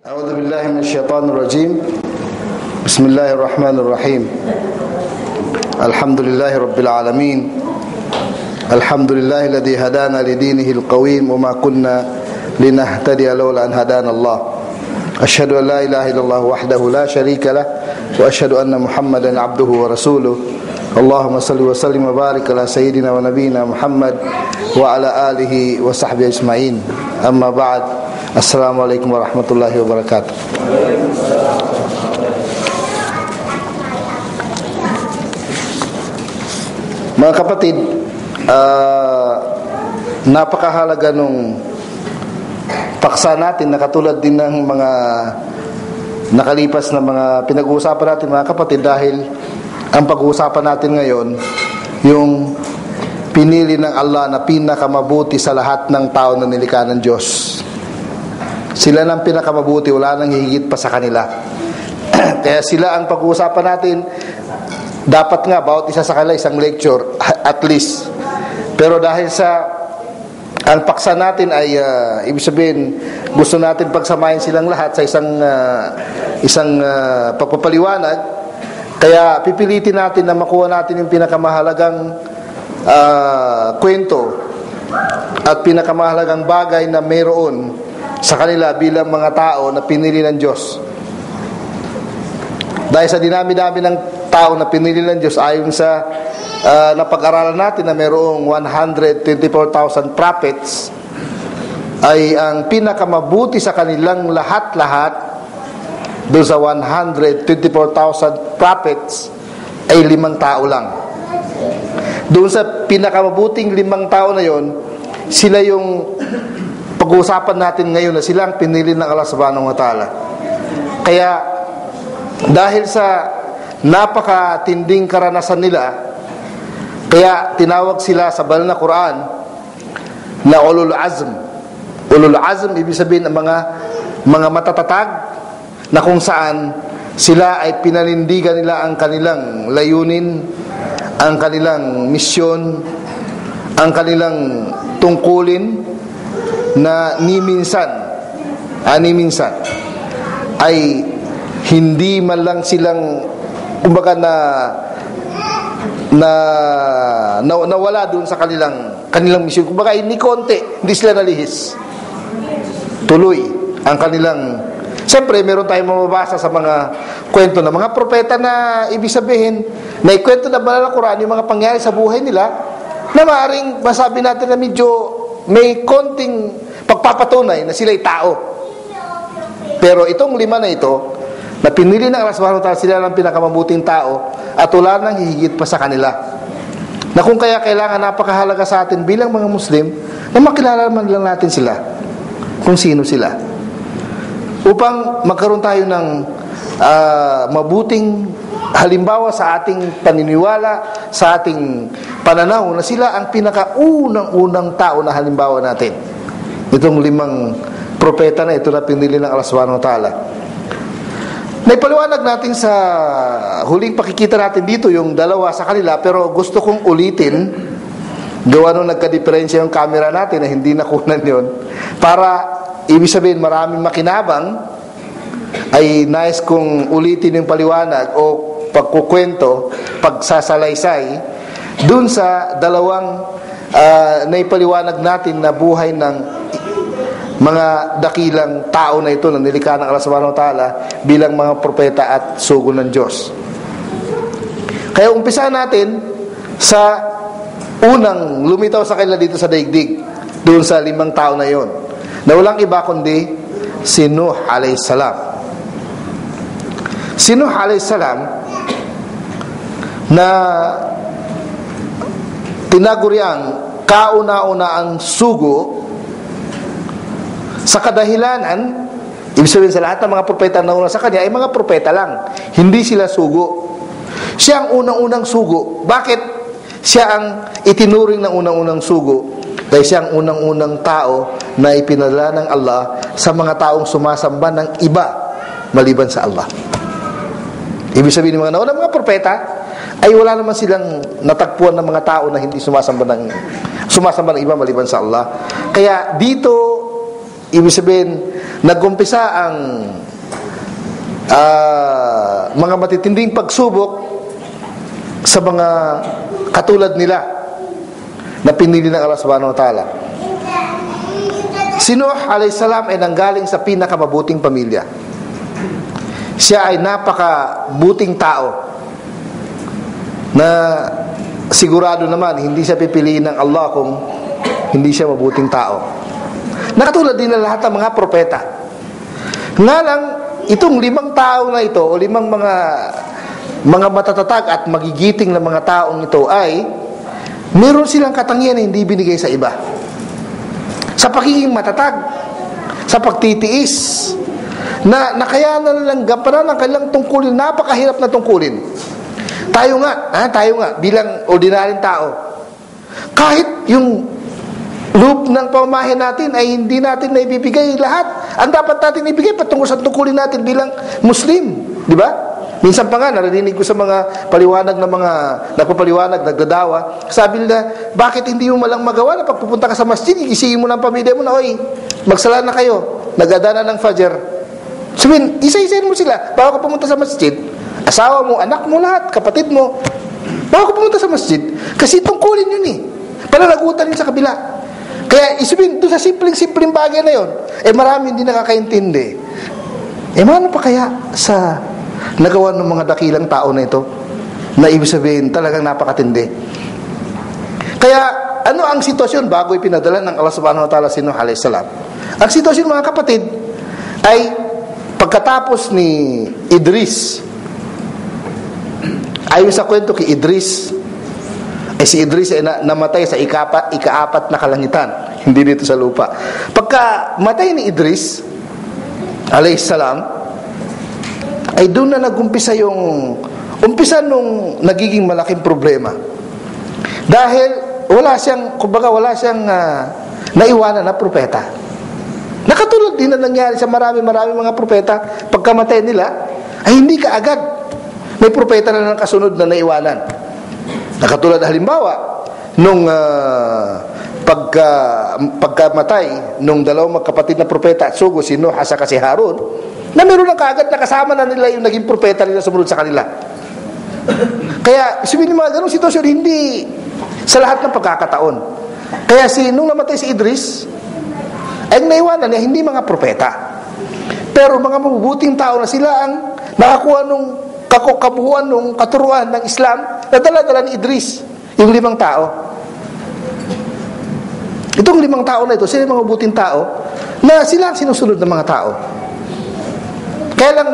أعوذ بالله من الشيطان الرجيم. بسم الله الرحمن الرحيم. الحمد لله رب العالمين. الحمد لله الذي هدانا لدينه القويم وما كنا لنهتدي لولا أن هدانا الله. أشهد أن لا إله إلا الله وحده لا شريك له وأشهد أن محمدا عبده ورسوله. اللهم صل وسلم وبارك على سيدنا ونبينا محمد وعلى آله وصحبه أجمعين. أما بعد. Assalamualaikum warahmatullahi wabarakatuh. Mga kapatid, napakahalaga nung paksa natin na katulad din ng mga nakalipas na mga pinag-uusapan natin, mga kapatid, dahil ang pag-uusapan natin ngayon yung pinili ng Allah na pinakamabuti sa lahat ng tao na nilikha ng Diyos. Sila ng pinakamabuti, wala nang higit pa sa kanila. Kaya sila ang pag-uusapan natin. Dapat nga, bawat isa sa kanila isang lecture, at least. Pero dahil sa ang paksa natin ay, ibig sabihin, gusto natin pagsamahin silang lahat sa isang pagpapaliwanag. Kaya pipilitin natin na makuha natin yung pinakamahalagang kwento at pinakamahalagang bagay na mayroon sa kanila bilang mga tao na pinili ng Diyos. Dahil sa dinami-dami ng tao na pinili ng Diyos, ayon sa napag-aralan natin na mayroong 124,000 prophets, ay ang pinakamabuti sa kanilang lahat-lahat doon sa 124,000 prophets ay 5 tao lang. Doon sa pinakamabuting 5 tao na yon, sila yung pag-uusapan natin ngayon, na sila ang pinili ng Allah subhanahu wa ta'ala. Kaya dahil sa napakatinding karanasan nila, kaya tinawag sila sa banal na Quran na ulul azm. Ulul azm, ibig sabihin ang mga matatatag na kung saan sila ay pinanindigan nila ang kanilang layunin, ang kanilang misyon, ang kanilang tungkulin, na ni minsan ay hindi man lang silang kumbaga nawala doon sa kanilang misyon. Kumbaga ni konti, hindi sila nalihis. Tuloy ang kanilang. Siyempre, meron tayong mababasa sa mga kwento ng mga propeta na ibig sabihin, na ikwento na banal na Quran yung mga pangyari sa buhay nila, na maaaring masabi natin na medyo may konting pagpapatunay na sila'y tao. Pero itong 5 na ito, na pinili ng Allah subhanahu wa ta'ala, sila lang pinakamabuting tao at wala nang hihigit pa sa kanila. Na kung kaya kailangan, napakahalaga sa atin bilang mga Muslim na makilala man lang natin sila, kung sino sila, upang magkaroon tayo ng mabuting halimbawa sa ating paniniwala, sa ating pananaw, na sila ang pinakaunang tao na halimbawa natin. Itong 5 propeta na ito na pinili ng Allah subhanahu wa ta'ala. Naipaliwanag natin sa huling pakikita natin dito yung 2 sa kanila, pero gusto kong ulitin, gawa nung nagka-diferensya yung camera natin na hindi nakunan yon, para ibig sabihin maraming makinabang, ay nais kong ulitin yung paliwanag o pagkukwento, pagsasalaysay dun sa 2 naipaliwanag natin na buhay ng mga dakilang tao na ito na nilikha ng Allah subhanahu wa ta'ala bilang mga propeta at sugo ng Diyos. Kaya umpisa natin sa unang lumitaw sa kanila dito sa daigdig, doon sa 5 tao na yon, na walang iba kundi si Nuh alayhis salam. Si Nuh alayhis salam na tinaguriang kauna-unaang sugo sa kadahilanan, ibig sabihin sa lahat ng mga propeta na una sa kanya ay mga propeta lang, hindi sila sugo. Siya ang unang-unang sugo. Bakit siya ang itinuring ng unang-unang sugo? Dahil siya ang unang-unang tao na ipinadala ng Allah sa mga taong sumasamba ng iba maliban sa Allah. Ibig sabihin ng mga naunang mga propeta ay wala naman silang natagpuan ng mga tao na hindi sumasamba ng iba maliban sa Allah. Kaya dito, ibig sabihin, nagumpisa ang mga matitinding pagsubok sa mga katulad nila na pinili ng Allah subhanahu wa ta'ala. Si Nuh alayhis salam ay nanggaling sa pinakamabuting pamilya. Siya ay napakabuting tao na sigurado naman hindi siya pipiliin ng Allah kung hindi siya mabuting tao. Nakatulad din na lahat ng mga propeta. Nga lang, itong 5 tao na ito o 5 mga matatatag at magigiting na mga taong ito ay meron silang katangian na hindi binigay sa iba. Sa pagiging matatag, sa pagtitiis, na nakayanan lang gampanan ng kanilang tungkulin, napakahirap na tungkulin. Tayo nga, bilang ordinaryong tao, kahit yung loob ng pamamahay natin ay hindi natin naibibigay lahat. Ang dapat natin ibigay patungkol sa tungkulin natin bilang Muslim, di ba? Minsan pa nga, narinig ko sa mga paliwanag ng mga nagpapaliwanag, nagdadawa, sabi nila, bakit hindi mo malang magawa na pag pupunta ka sa masjid, igisingin mo ng pamilya mo na, oy, magsala na kayo, nagadana ng Fajr. Sabihin, isa-isayin mo sila, bago ka pumunta sa masjid, asawa mo, anak mo lahat, kapatid mo, bago ka pumunta sa masjid, kasi tungkulin yun pananagutan yun sa kabila. Kaya isipin, doon sa simpleng bagay na yun, marami hindi nakakaintindi. Ano pa kaya sa nagawa ng mga dakilang tao na ito, na ibig sabihin talagang napakatindi. Kaya ano ang sitwasyon bago ipinadala ng Allah subhanahu wa ta'ala si Nuh alayhis salam? Ang sitwasyon, mga kapatid, ay pagkatapos ni Idris, ayon sa kwento kay Idris, si Idris ay namatay sa ika-4 na kalangitan, hindi dito sa lupa. Pagka matay ni Idris alayhis salam, ay doon na nagumpisa umpisa nung nagiging malaking problema. Dahil wala siyang naiwanan na propeta. Nakatulad din na nangyari sa marami mga propeta, pagkamatay nila, ay hindi kaagad may propeta na kasunod na naiwanan. Nakatulad halimbawa, nung pagkamatay nung 2 magkapatid na propeta at sugo, si Nuh at saka si Harun, na meron na kaagad na kasama na nila yung naging propeta nila sumunod sa kanila. Kaya sabihin ng mga ganong sitwasyon, hindi sa lahat ng pagkakataon. Kaya nung namatay si Idris, ay naiwanan niya hindi mga propeta, pero mga mabubuting tao na sila ang nakakuha nung kabuuan nung katuruan ng Islam na dala-dala ni Idris, yung 5 tao. Itong 5 tao na ito, sila mga mabuting tao na sila ang sinusunod ng mga tao. Kaya lang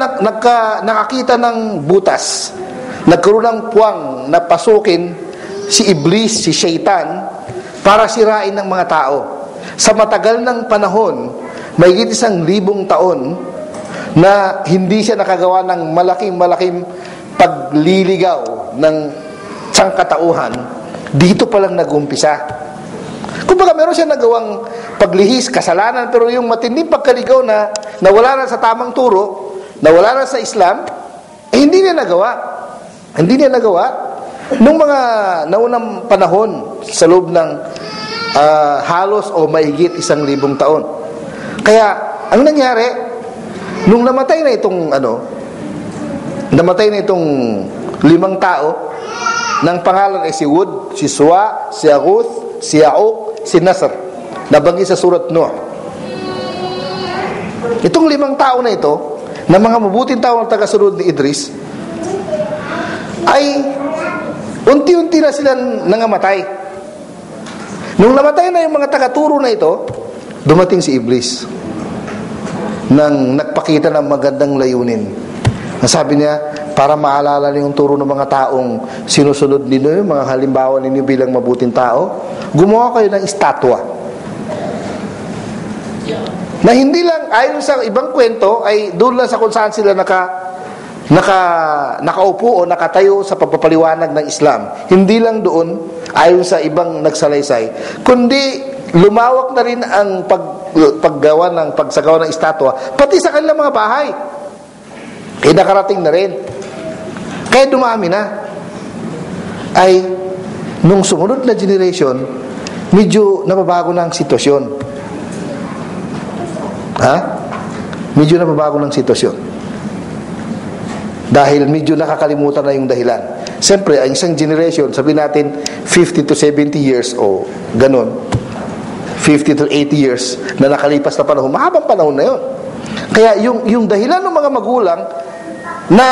nakakita ng butas, nagkaroon ng puwang na pasukin si Iblis, si Shaitan, para sirain ng mga tao. Sa matagal ng panahon, mahigit 1,000 taon, na hindi siya nakagawa ng malaking pagliligaw ng sangkatauhan, dito pa lang nag-umpisa. Kumbaga meron siya nagawang paglihis, kasalanan, pero yung matinding pagkaligaw na nawala na sa tamang turo, nawala na sa Islam, hindi niya nagawa. Hindi niya nagawa nung mga naunang panahon sa loob ng halos o mahigit 1,000 taon. Kaya ang nangyari, nung namatay na itong 5 tao, ng pangalan ay si Hud, si Suwa, si Aguth, si Ya'uq, si Nasr, nabanggit sa surat Nuh. Itong 5 tao na ito, na mga mabuting tao na tagasunod ni Idris, ay unti-unti na sila nangamatay. Nung namatay na yung mga tagaturo na ito, dumating si Iblis nang nagpakita ng magandang layunin. Sabi niya, para maalala niyo yung turo ng mga taong sinusunod ninyo, yung mga halimbawa ninyo bilang mabuting tao, gumawa kayo ng estatwa. Na hindi lang, ayon sa ibang kwento, ay doon lang sa kung saan sila nakaupo o nakatayo sa pagpapaliwanag ng Islam. Hindi lang doon, ayon sa ibang nagsalaysay, kundi lumawak na rin ang pagsagawa ng estatwa, pati sa kanilang mga bahay. Kaya nakarating na rin. Kaya dumami na. Ay, nung sumunod na generation, medyo nababago na ang sitwasyon. medyo nababago ng sitwasyon. Dahil medyo nakakalimutan na yung dahilan. Siyempre, ang isang generation, sabihin natin 50 to 70 years o ganun, 50 to 80 years na nakalipas na panahon, mahabang panahon na yun. Kaya yung dahilan ng mga magulang na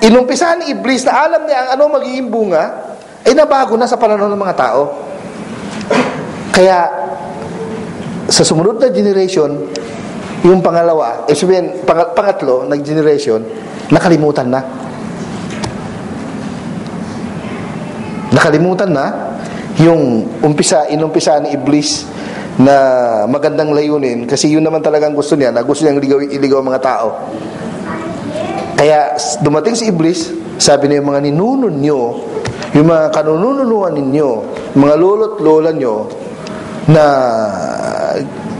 inumpisahan ni Iblis na alam niya ang ano magiging bunga, ay nabago na sa panahon ng mga tao. Kaya sa sumunod na generation, yung pangalawa, sabihin, pangatlo na generation, nakalimutan na. Nakalimutan na yung inumpisa ni Iblis na magandang layunin, kasi yun naman talagang gusto niya, na gusto niyang iligaw ang mga tao. Kaya dumating si Iblis, sabi niya, yung mga ninunon nyo, yung mga kanununuan ninyo, mga lolo't lola nyo, na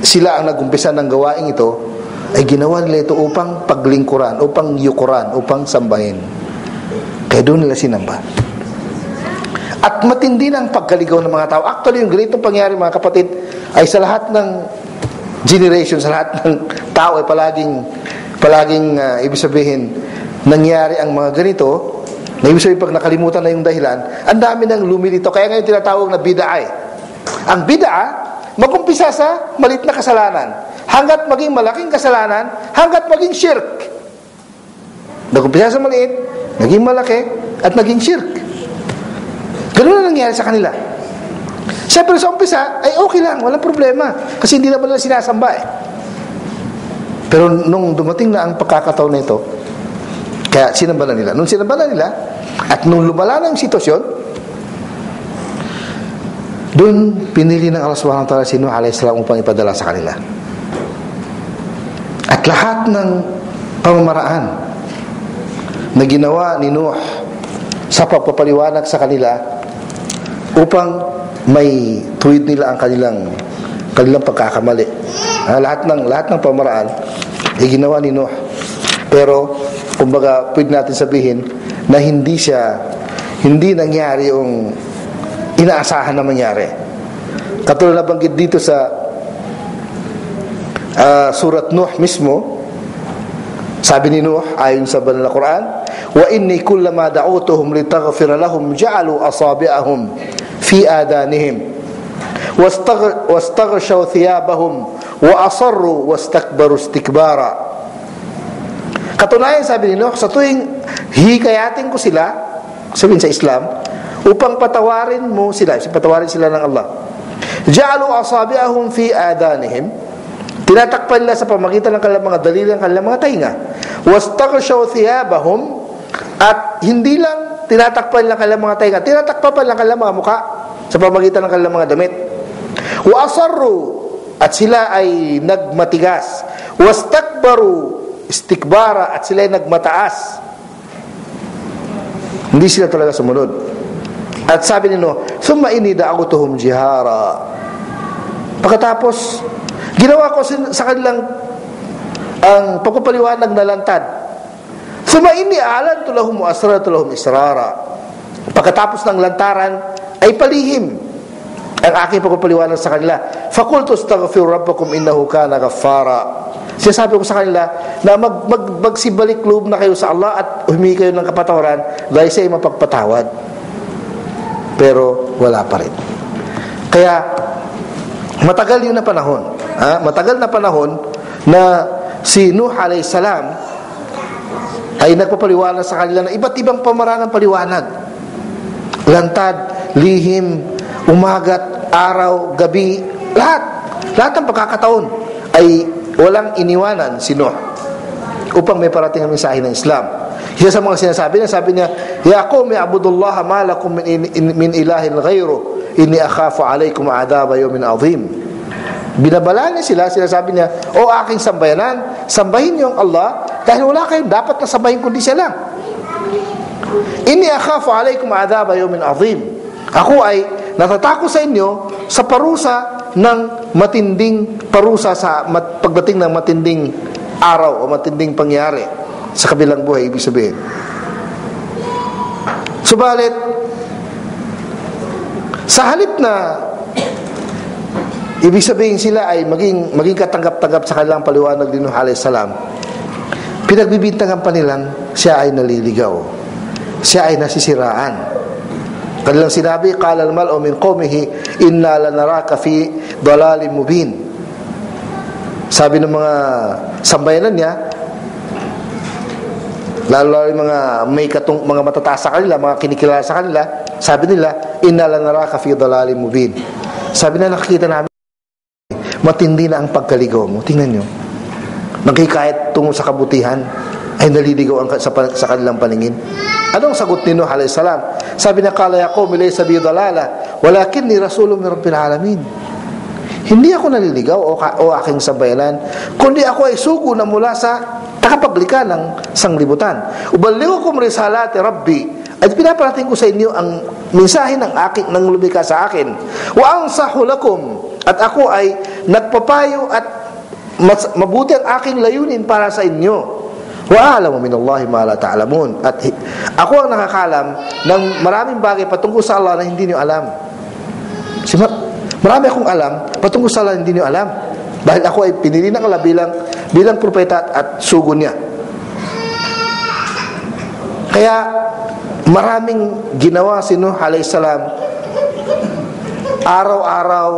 sila ang nagumpisa ng gawain ito, ay ginawa nila ito upang paglingkuran, upang yukuran, upang sambahin. Kaya doon nila sinamba. At matindi ng pagkaligaw ng mga tao. Actually, yung ganitong pangyari, mga kapatid, ay sa lahat ng generation, sa lahat ng tao ay palaging ibig sabihin, nangyari ang mga ganito, na ibig sabihin pag nakalimutan na yung dahilan, ang dami nang lumilito. Kaya ngayon tinatawag na bid'a. Ang bid'a, magumpisa sa maliit na kasalanan, hanggat maging malaking kasalanan, hanggat maging shirk. Nagumpisa sa maliit, naging malaki, at naging shirk. Ganun na nangyari sa kanila. Siyempre sa umpisa, ay okay lang, walang problema, kasi hindi naman nila sinasamba Pero nung dumating na ang pagkakataon na ito, kaya sinamba na nila. Nung sinamba na nila, at nung lumala na ang sitwasyon, doon pinili ng Allah subhanahu wa ta'ala si Nuh alayhi salam upang ipadala sa kanila. At lahat ng pamamaraan na ginawa ni Nuh sa pagpapaliwanag sa kanila upang may tuwid nila ang kanilang pagkakamali. Lahat ng pamamaraan ay ginawa ni Nuh. Pero kumbaga pwede natin sabihin na hindi nangyari yung inaasahan na mangyari. Katulad na banggit dito sa surat Nuh mismo, sabi ni Nuh ayon sa banal na Quran, wa inni kullama da'utuhum litaghfira lahum ja'alu asabi'ahum fi adanihim wastaghshaw thiyabahum wa asarru wastakbaru istikbara. Katunayan, sabi ni Nuh, sa tuwing hikayatin ko sila, sabihin sa Islam, upang patawarin mo sila, patawarin sila ng Allah, ja'alu asabi'ahum fi adanihim, tinatakpan nila sa pamagitan ng kanilang mga daliri ang kanilang mga tainga, wastaghshaw thiyabahum, at hindi lang tinatakpan nila kanilang mga tainga, tinatakpan pa lang kanilang mga muka sa pamagitan ng kanilang mga damit, wa asarru, at sila ay nagmatigas, wastakbaru istikbara, at sila ay nagmataas, hindi sila talaga sumunod. At sabi ni Nuh, thumma inni da'awtuhum jihara, pagkatapos ginawa ko sa kanilang ang pagpapaliwanag na lantad, thumma inni a'lantu lahum wa asrartu lahum israra, pagkatapos ng lantaran ay palihim ang aking pagpapaliwanag sa kanila, faqultu astaghfiru rabbakum innahu kana ghaffara, sinasabi ko sa kanila na magsibalik loob na kayo sa Allah at humingi kayo ng kapatawaran dahil siya ay mapagpatawad. Pero wala pa rin. Kaya matagal yun na panahon, matagal na panahon na si Nuh alayhi salam ay nagpapaliwanag sa kanila ng iba't ibang pamaraan ng paliwanag, lantad, lihim, umagat, araw, gabi, lahat ng pagkakataon ay walang iniwanan si Nuh upang may parating ang mensahe ng Islam. Isa sa mga sinasabi niya, sabi niya, ya qawmi abudullaha ma lakum min ilahin ghayru inni akhafu alaykum adhaba yawmin azim. Binabala niya sila, sinasabi niya, o aking sambayanan, sambahin niyo ang Allah dahil wala kayong dapat na sambahin kundi siya lang. Inni akhafu alaykum adhaba yawmin azim. Ako ay natatakot sa inyo sa parusa ng matinding parusa, sa pagdating ng matinding araw o matinding pangyari sa kabilang buhay, ibig sabihin. Subalit sa halip na Ibig sabihin sila ay maging katanggap-tanggap sa kanilang paliwanag ni Nuh alayhi salam. Pinagbibintangan pa nilang siya ay naliligaw. Siya ay nasisiraan. Kanilang sinabi, qala al-mal'u min qawmihi inna lanaraka fi dalalin mubin. Sabi ng mga sambayanan niya, lalo yung mga mga matataas sa kanila, mga kinikilala sa kanila, sabi nila, inna lanaraka fi dalalin mubin. Sabi na, nakikita namin matindi na ang pagkaligaw mo. Tingnan nyo, kahit tungo sa kabutihan ay naliligaw sa kanilang paningin. Anong sagot ni Nuh alayhi salam? Sabi na, qala ya qawmi laysa bi dalala walakinni rasulun min rabbil alamin. Hindi ako naliligaw o aking sambayanan, kundi ako ay sugo na mula sa takapaglikha ng sanglibutan. Uballighukum risalati rabbi, at pinaparating ko sa inyo ang mensahe ng lumikha sa akin. Wa ansahu lakum, at ako ay nagpapayo at mabuti ang aking layunin para sa inyo. Wa a'lamu minallahi ma la ta'lamun, at ako ang nakakalam ng maraming bagay patungkol sa Allah na hindi niyo alam. Marami akong alam patungkol sa Allah na hindi niyo alam, dahil ako ay pinili ng Allah bilang propeta at sugo niya. Kaya maraming ginawa si Nuh alayhi salam. Araw-araw,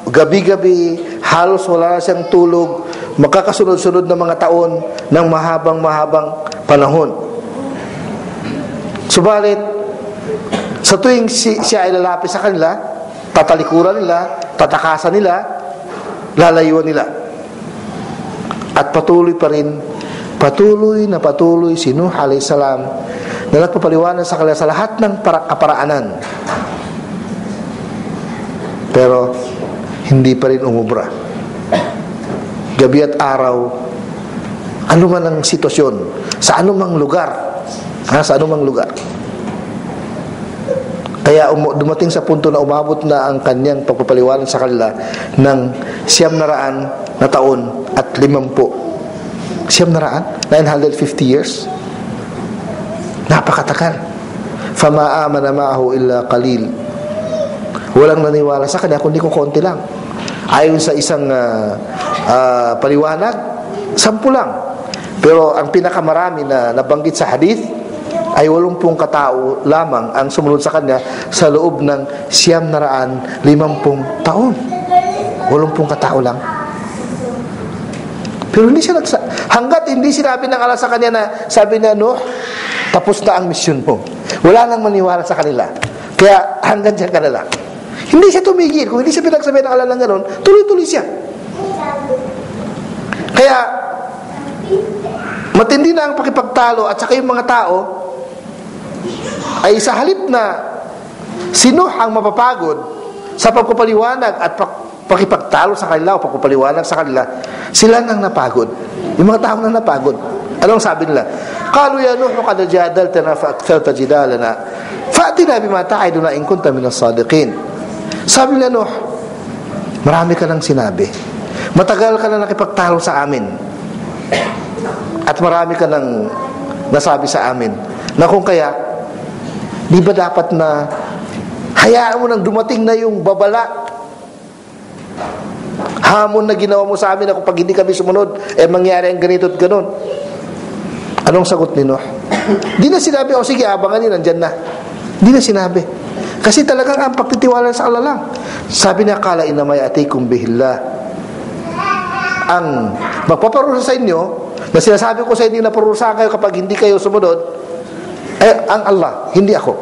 gabi-gabi, halos wala siyang tulog, makakasunod-sunod na mga taon ng mahabang panahon. Subalit, sa tuwing siya ay lalapit sa kanila, tatalikuran nila, tatakasan nila, lalayuan nila. At patuloy si Nuh alayhi salam na nagpapaliwanag sa kanila sa lahat ng kaparaanan. Pero hindi pa rin umubra. Gabi at araw, ano man ang sitwasyon, sa anumang lugar, kaya dumating sa punto na umabot na ang kanyang pagpapaliwanag sa kanila ng 900 na taon at 50. 950 years. Napakatagal. Fama amana ma'ahu illa qalil. Walang naniwala sa kanya kundi konti lang. Ayon sa isang paliwanag, 10 lang. Pero ang pinakamarami na nabanggit sa hadith ay 80 katao lamang ang sumunod sa kanya sa loob ng 950 taon. 80 katao lang. Pero hindi siya hanggat hindi sinabi ng Allah sa kanya na, sabi niya, Nuh, tapos na ang misyon mo. Wala nang maniwala sa kanila. Kaya hanggang dyan ka na lang. Hindi siya tumigil. Kung hindi siya pinagsabi ng Allah ng gano'n, tuloy-tuloy siya. Kaya matindi na ang pakipagtalo, at saka yung mga tao ay sa halip na si Nuh ang mapapagod sa pagpapaliwanag at pakipagtalo sa kanila o pagpapaliwanag sa kanila, sila nang napagod. Yung mga tao nang napagod. Anong sabi nila? Qalu ya Nuh qad jadaltana fa aktharta jidalana fa'tina bima ta'iduna in kunta minas sadiqin. Sabi nila, Nuh, marami ka nang sinabi. Matagal ka na nakipagtalo sa amin. At marami ka nang nasabi sa amin. Na kung kaya, di ba dapat na hayaan mo nang dumating na yung babala, hamon na ginawa mo sa amin na kung pag hindi kami sumunod, mangyari ang ganito at ganon. Anong sagot ni Nuh? Di na sinabi, sige, abangan nyo, nandyan na. Di na sinabi. Kasi talagang ang pagtitiwala sa Allah lang. Sabi niya, qala inamay atikum bihillah. Ang magpaparusa sa inyo, na sinasabi ko sa inyo na parusahan kayo kapag hindi kayo sumunod, ang Allah, hindi ako.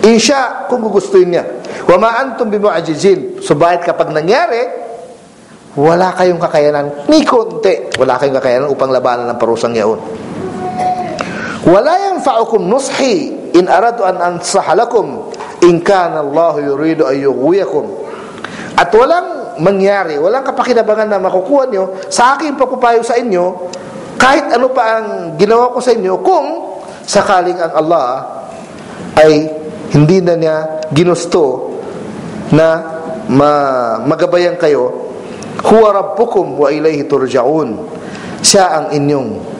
Insya, kung gugustuhin niya. Wa ma antum bimu'ajizin. Subalit kapag nangyari, wala kayong kakayanan, ni konti, wala kayong kakayanan upang labanan ng parusang yaon. Wala yanfa'ukum nushi in aradu an ansaha lakum in kana Allah yuridu an yughwiyakum. At walang mangyari, walang kapakinabangan na makukuha nyo sa aking pagpapayo sa inyo, kahit ano pa ang ginawa ko sa inyo, kung sakaling ang Allah ay hindi na niya ginusto na magabayan kayo. Huwa rabbukum wa ilayhi turja'un. Siya ang inyong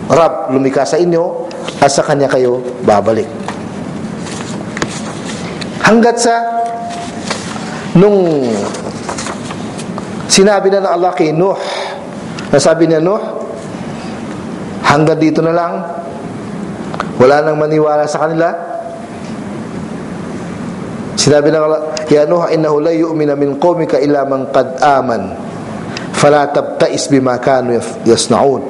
Rab, lumikha sa inyo, at sa kanya kayo babalik. Hanggat sa nung Sinabi na ng Allah kay Nuh, nasabi niya, Nuh, hanggang dito na lang, wala nang maniwala sa kanila. Sinabi ng Allah, ya Nuh, innahu la yu'mina min qawmika illa man qad aman, fala tabtais bima kanu yasna'un.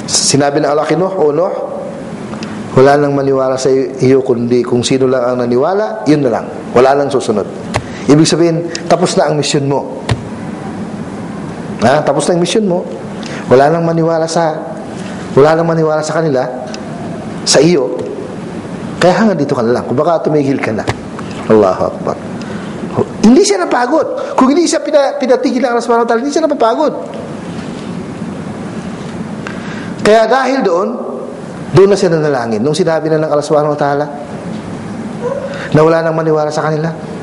Sinabi ng Allah kay Nuh, o Nuh, wala nang maniwala sa iyo kundi kung sino lang ang naniwala, yun na lang, wala nang susunod. Ibig sabihin, tapos na ang mission mo. Tapos na ang mission mo. Wala nang maniwala sa kanila, sa iyo. Kaya hanggang dito ka na lang. Kung baka tumigil ka na. Allahu Akbar. Hindi siya napagod. Kung hindi siya pinatigil ng Allah subhanahu wa ta'ala, hindi siya napapagod. Kaya dahil doon na siya nanalangin. Nung sinabi na ng Allah subhanahu wa ta'ala na wala nang maniwala sa kanila,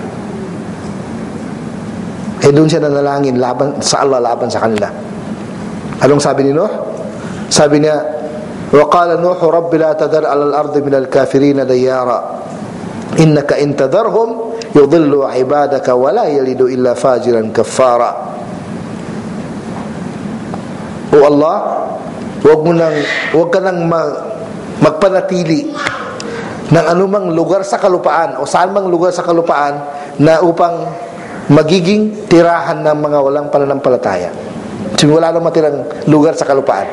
doon siya nanalangin laban sa Allah, laban sa kanila. Anong sabi ni Nuh? Sabi niya, wa qala Nuh, rabbi la tadar ala al-ardi min al-kafirin dayara innaka in tadarhum yudillu ibadaka wa la yalidu illa fajiran kaffara. O Allah, wag ka nang magpanatili ng anumang lugar sa kalupaan o saan mang lugar sa kalupaan na upang magiging tirahan ng mga walang pananampalataya. So, wala nang matirang lugar sa kalupaan.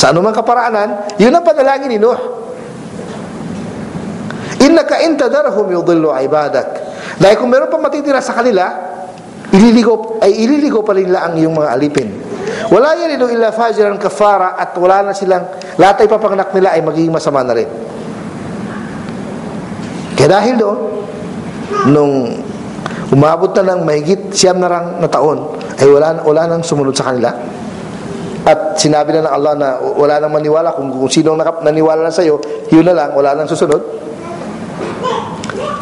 Sa anumang kaparaanan, yun ang panalangin ni Nuh. Innaka in tadarhum yudillu ibadak. Dahil kung meron pa matitira sa kanila, ililigo pa nila ang iyong mga alipin. Wala yalidu illa fajiran kafara, at wala na silang, lahat ay papanganak nila ay magiging masama na rin. Kaya dahil doon, nung umabot na ng mahigit 9 na taon, ay wala nang sumunod sa kanila. At sinabi na ng Allah na wala nang maniwala. Kung sino naniwala na sa'yo, yun na lang, wala nang susunod.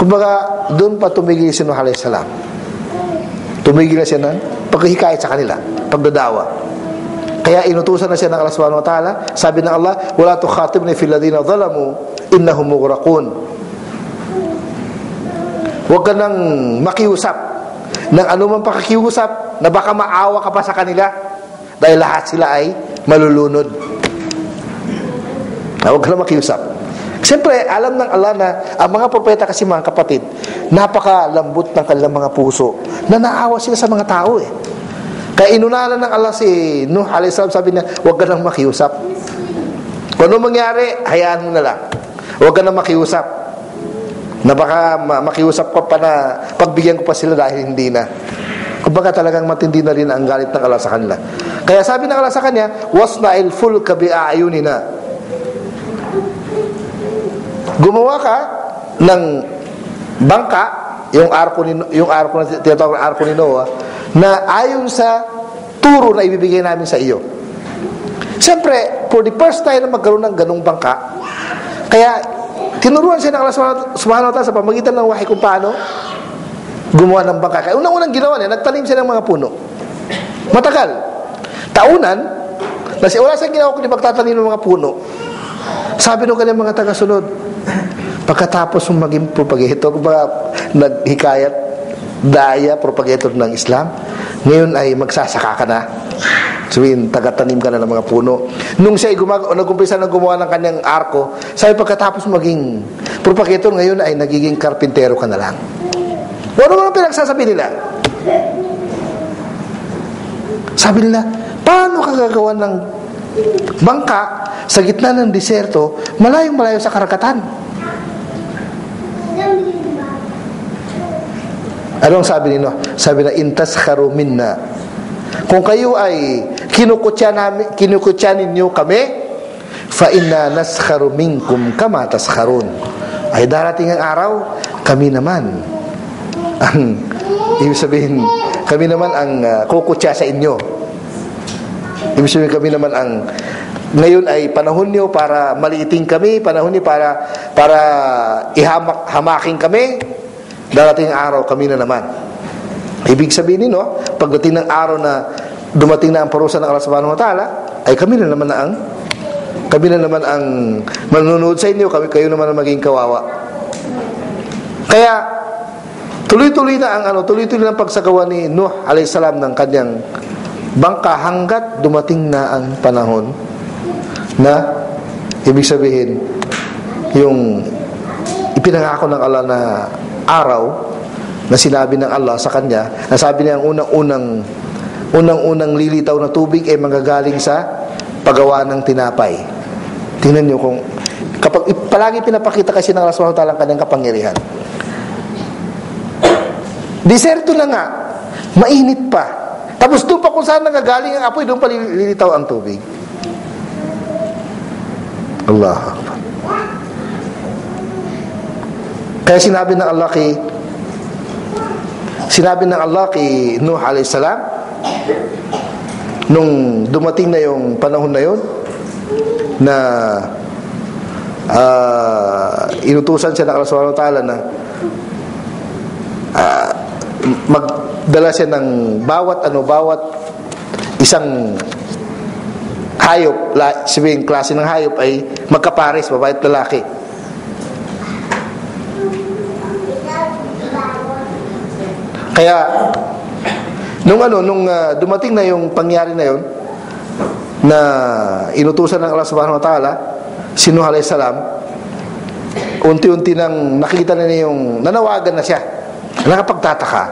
Kumbaga, doon pa tumigil si Nuh alayhi salam. Tumigil na siya ng paghihikayat sa kanila, pagdadawa. Kaya inutusan na siya ng Allah subhanahu wa ta'ala. Sabi ng Allah, wala tukhatibni fil ladina zalamu innahum mughraqun. Huwag ka nang makiusap ng anumang pakikiusap na baka maawa ka pa sa kanila dahil lahat sila ay malulunod. Huwag ka nang makiusap. Siyempre, alam ng Allah na ang mga propeta kasi, mga kapatid, napakalambot ng kanilang mga puso na naawa sila sa mga tao eh. Kaya inunahan ng Allah si Nuh alayhi salam, sabi niya, huwag ka nang makiusap. Kung ano mangyari, hayaan mo na lang. Huwag ka nang makiusap. Na baka makiusap ko pa na pagbigyan ko pa sila dahil hindi na. Kumbaga talagang matindi na rin ang galit ng Allah sa kanila. Kaya sabi ng Allah sa kanya, wasna'il fulka bi'ayunina. Gumawa ka ng bangka, yung arko na tinatawag na arko ni Noah, na ayon sa turo na ibibigay namin sa iyo. Siyempre, for the first time na magkaroon ng ganung bangka, kaya tinuruan siya ng Allah subhanahu wa ta'ala sa pamagitan ng wahy kung paano gumawa ng bangka. Kaya unang-unang ginawa niya, nagtanim siya ng mga puno. Matagal. Taunan, wala siyang ginawa kundi pagtatanim ng mga puno. Sabi nung kanyang mga taga-sunod, pagkatapos ng maging propagator, naghikayat, daya, propagator ng Islam, ngayon ay magsasaka ka na. Sabihin, taga-tanim ka na ng mga puno. Nung siya nag-umpisa ng gumawa ng kanyang arko, sabi pagkatapos maging propagator, ngayon ay nagiging karpintero ka na lang. Ano naman pinagsasabi nila? Sabi nila, paano ka gagawa ng bangka sa gitna ng diserto, malayong-malayo sa karagatan? Anong sabi nino? Sabi na, intaskharu minna. Kung kayo ay kinukutya ninyo kami, fa inna naskharu minkum kama taskharun. Ay darating ang araw, kami naman ang ibig sabihin, kami naman ang kukutya sa inyo. Ibig sabihin, kami naman ang ngayon ay panahon niyo para maliiting kami, panahon niyo para hamakin kami. Darating ang araw, kami na naman. Ibig sabihin nino, pagdating ng araw na dumating na ang parusa ng Allah subhanahu wa ta'ala, ay kami na naman ang manunod sa inyo, kayo naman ang maging kawawa. Kaya Tuloy-tuloy na ang pagsagawa ni Nuh alayhis salam ng kanyang bangka hanggat dumating na ang panahon na ibig sabihin yung ipinangako ng Allah na araw na sinabi ng Allah sa kanya, na sabi niya ang unang-unang lilitaw na tubig ay manggagaling sa paggawa ng tinapay. Tingnan niyo kung kapag palagi pinapakita kasi ng Allah subhanahu wa ta'ala ang kanyang kapangyarihan. Diserto na nga, mainit pa. Tapos doon pa kung saan nagagaling ang apoy, doon pa lilitaw ang tubig. Allah. Kaya sinabi ng Allah kay Nuh alayhis salam nung dumating na yung panahon na yun na inutusan siya ng Allah subhanahu wa ta'ala na magdala siya ng bawat isang hayop, sabihin klase ng hayop ay magkapares, babae at lalaki. Kaya nung dumating na yung pangyari na yun na inutusan ng Allah subhanahu wa ta'ala si Nuh alayhis salam, unti-unti nang nakita na niya yung nanawagan na siya. Nakapagtataka.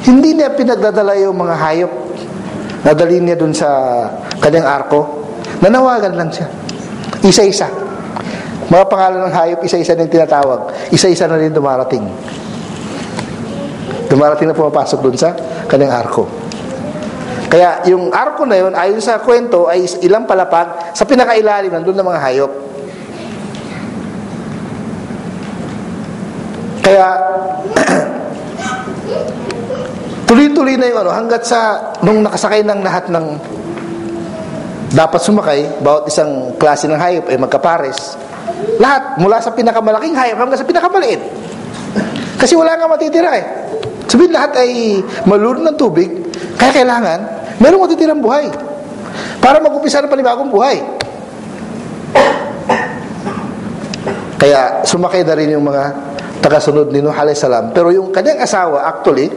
Hindi niya pinagdadala yung mga hayop. Nadali niya dun sa kanyang arko. Nanawagan lang siya. Isa-isa. Mga pangalan ng hayop, isa-isa din tinatawag. Isa-isa na rin dumarating. Dumarating na pumapasok dun sa kanyang arko. Kaya yung arko na yun, ayon sa kwento, ay ilang palapag sa pinakailalim nandun ng mga hayop. Kaya tuloy-tuloy na yung hanggat sa nung nakasakay ng lahat ng dapat sumakay, bawat isang klase ng hayop ay magkapares. Lahat, mula sa pinakamalaking hayop hanggang sa pinakamaliit. Kasi wala nga matitira eh. Sabihin lahat ay malulun ng tubig, kaya kailangan merong matitirang buhay para mag-umpisa ng panibagong buhay. Kaya sumakay na rin yung mga tagasunod ni Nuh alayhis salam. Pero yung kanyang asawa, actually,